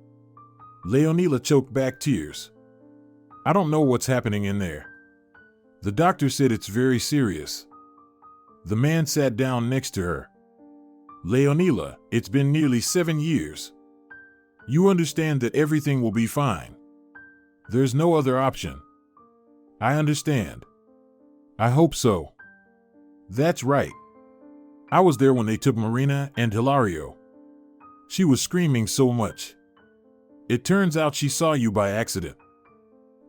Leonila choked back tears. I don't know what's happening in there. The doctor said it's very serious. The man sat down next to her. Leonila, it's been nearly 7 years. You understand that everything will be fine. There's no other option. I understand. I hope so. That's right. I was there when they took Marina and Hilario. She was screaming so much. It turns out she saw you by accident.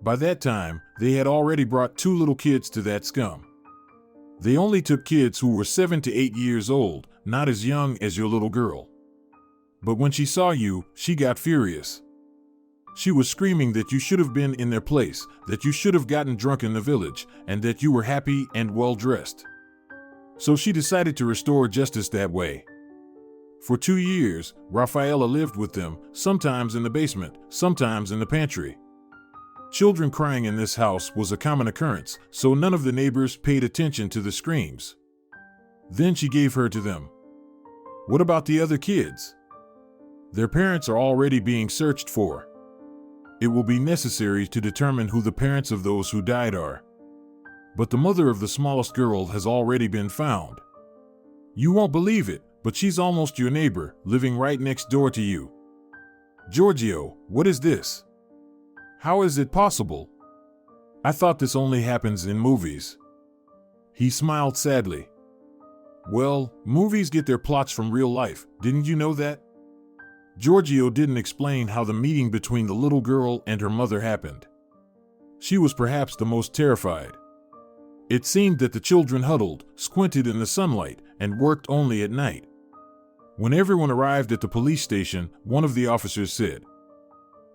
By that time, they had already brought 2 little kids to that scum. They only took kids who were 7 to 8 years old, not as young as your little girl. But when she saw you, she got furious. She was screaming that you should have been in their place, that you should have gotten drunk in the village, and that you were happy and well dressed. So she decided to restore justice that way. For 2 years, Rafaela lived with them, sometimes in the basement, sometimes in the pantry. Children crying in this house was a common occurrence, so none of the neighbors paid attention to the screams. Then she gave her to them. What about the other kids? Their parents are already being searched for. It will be necessary to determine who the parents of those who died are. But the mother of the smallest girl has already been found. You won't believe it, but she's almost your neighbor, living right next door to you. Giorgio, what is this? How is it possible? I thought this only happens in movies. He smiled sadly. Well, movies get their plots from real life, didn't you know that? Giorgio didn't explain how the meeting between the little girl and her mother happened. She was perhaps the most terrified. It seemed that the children huddled, squinted in the sunlight, and worked only at night. When everyone arrived at the police station, one of the officers said,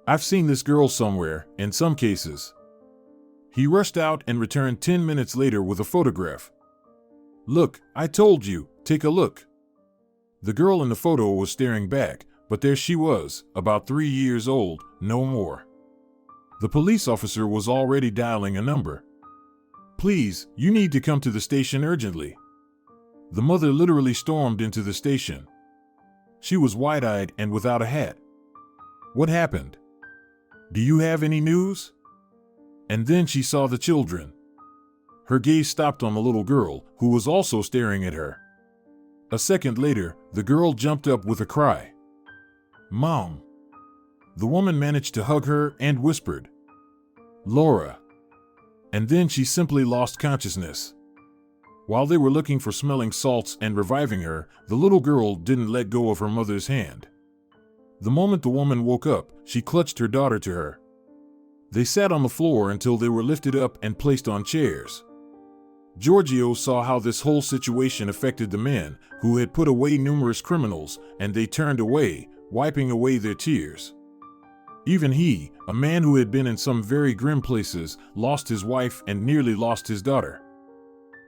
"I've seen this girl somewhere, in some cases." He rushed out and returned 10 minutes later with a photograph. "Look, I told you, take a look." The girl in the photo was staring back, but there she was, about 3 years old, no more. The police officer was already dialing a number. "Please, you need to come to the station urgently." The mother literally stormed into the station. She was wide-eyed and without a hat. "What happened? Do you have any news?" And then she saw the children. Her gaze stopped on the little girl, who was also staring at her. A second later, the girl jumped up with a cry. "Mom!" The woman managed to hug her and whispered, "Laura." And then she simply lost consciousness. While they were looking for smelling salts and reviving her, the little girl didn't let go of her mother's hand. The moment the woman woke up, she clutched her daughter to her. They sat on the floor until they were lifted up and placed on chairs. Giorgio saw how this whole situation affected the men, who had put away numerous criminals, and they turned away, wiping away their tears. Even he, a man who had been in some very grim places, lost his wife and nearly lost his daughter.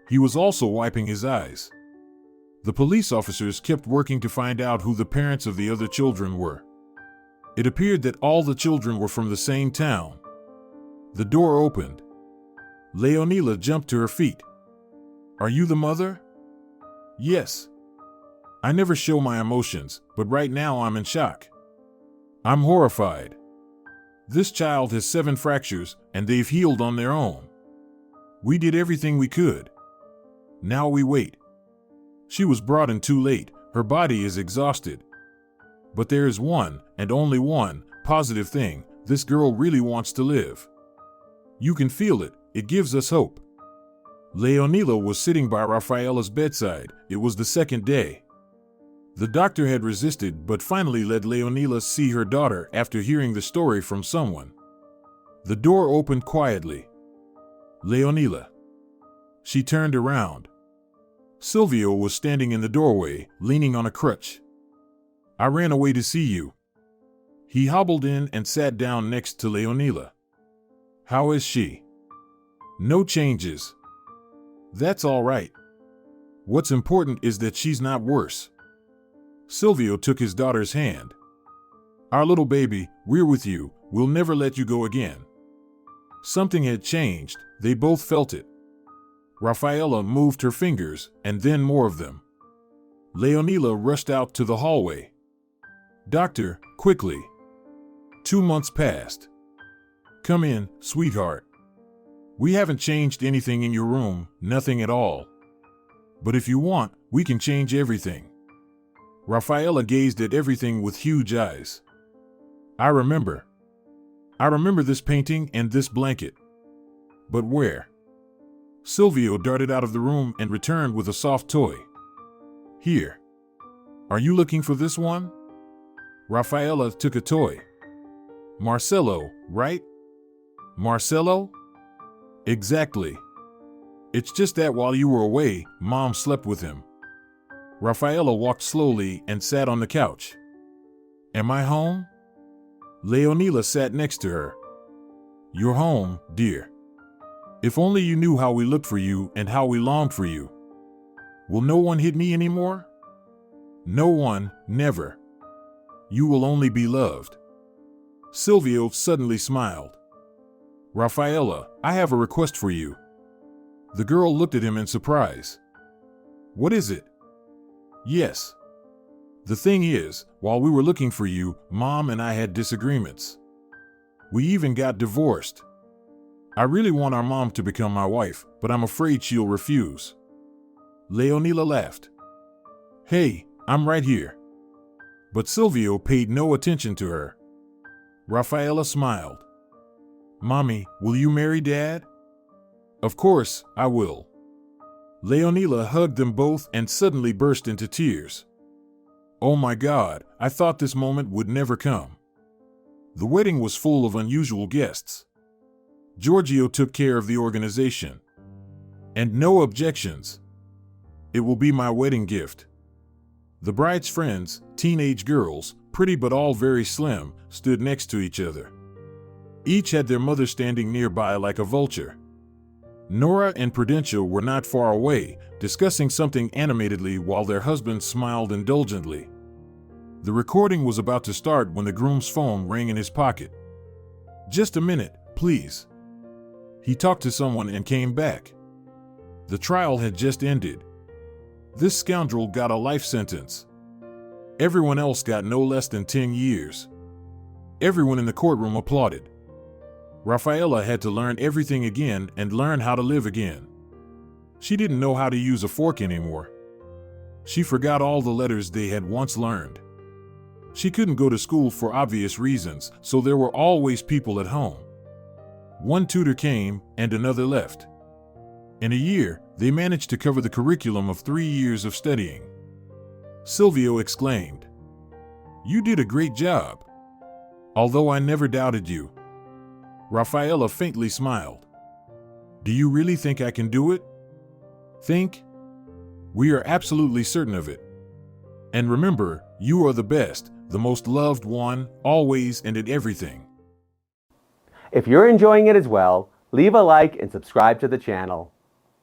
He was also wiping his eyes. The police officers kept working to find out who the parents of the other children were. It appeared that all the children were from the same town. The door opened. Leonila jumped to her feet. "Are you the mother?" "Yes." "I never show my emotions, but right now I'm in shock. I'm horrified. This child has 7 fractures, and they've healed on their own. We did everything we could. Now we wait. She was brought in too late, her body is exhausted. But there is one, and only one, positive thing: this girl really wants to live. You can feel it, it gives us hope." Leonila was sitting by Rafaela's bedside. It was the second day. The doctor had resisted but finally let Leonila see her daughter after hearing the story from someone. The door opened quietly. "Leonila." She turned around. Silvio was standing in the doorway, leaning on a crutch. "I ran away to see you." He hobbled in and sat down next to Leonila. "How is she?" "No changes." "That's all right. What's important is that she's not worse." Silvio took his daughter's hand. "Our little baby, we're with you, we'll never let you go again." Something had changed, they both felt it. Rafaela moved her fingers, and then more of them. Leonila rushed out to the hallway. "Doctor, quickly." 2 months passed. "Come in, sweetheart. We haven't changed anything in your room, nothing at all. But if you want, we can change everything." Rafaela gazed at everything with huge eyes. I remember this painting and this blanket. But where?" Silvio darted out of the room and returned with a soft toy. "Here. Are you looking for this one?" Rafaela took a toy. "Marcello, right?" "Marcello?" "Exactly. It's just that while you were away, Mom slept with him. Rafaela walked slowly and sat on the couch. Am I home? Leonila sat next to her. You're home, dear. If only you knew how we looked for you and how we longed for you. Will no one hit me anymore? No one, never. You will only be loved. Silvio suddenly smiled. Rafaela, I have a request for you. The girl looked at him in surprise. What is it? Yes. The thing is, while we were looking for you, Mom and I had disagreements. We even got divorced. I really want our mom to become my wife, but I'm afraid she'll refuse. Leonila laughed. Hey, I'm right here. But Silvio paid no attention to her. Rafaela smiled. Mommy, will you marry Dad? Of course, I will. Leonila hugged them both and suddenly burst into tears. Oh my God, I thought this moment would never come. The wedding was full of unusual guests. Giorgio took care of the organization. And no objections. It will be my wedding gift. The bride's friends, teenage girls, pretty but all very slim, stood next to each other. Each had their mother standing nearby like a vulture. Nora and Prudential were not far away, discussing something animatedly while their husbands smiled indulgently. The recording was about to start when the groom's phone rang in his pocket. Just a minute, please. He talked to someone and came back. The trial had just ended. This scoundrel got a life sentence. Everyone else got no less than 10 years. Everyone in the courtroom applauded. Rafaela had to learn everything again and learn how to live again. She didn't know how to use a fork anymore. She forgot all the letters they had once learned. She couldn't go to school for obvious reasons, so there were always people at home. One tutor came and another left. In a year, they managed to cover the curriculum of 3 years of studying. Silvio exclaimed, "You did a great job. Although I never doubted you." Rafaela faintly smiled. "Do you really think I can do it?" "Think?" "We are absolutely certain of it. And remember, you are the best, the most loved one, always and in everything." If you're enjoying it as well, leave a like and subscribe to the channel.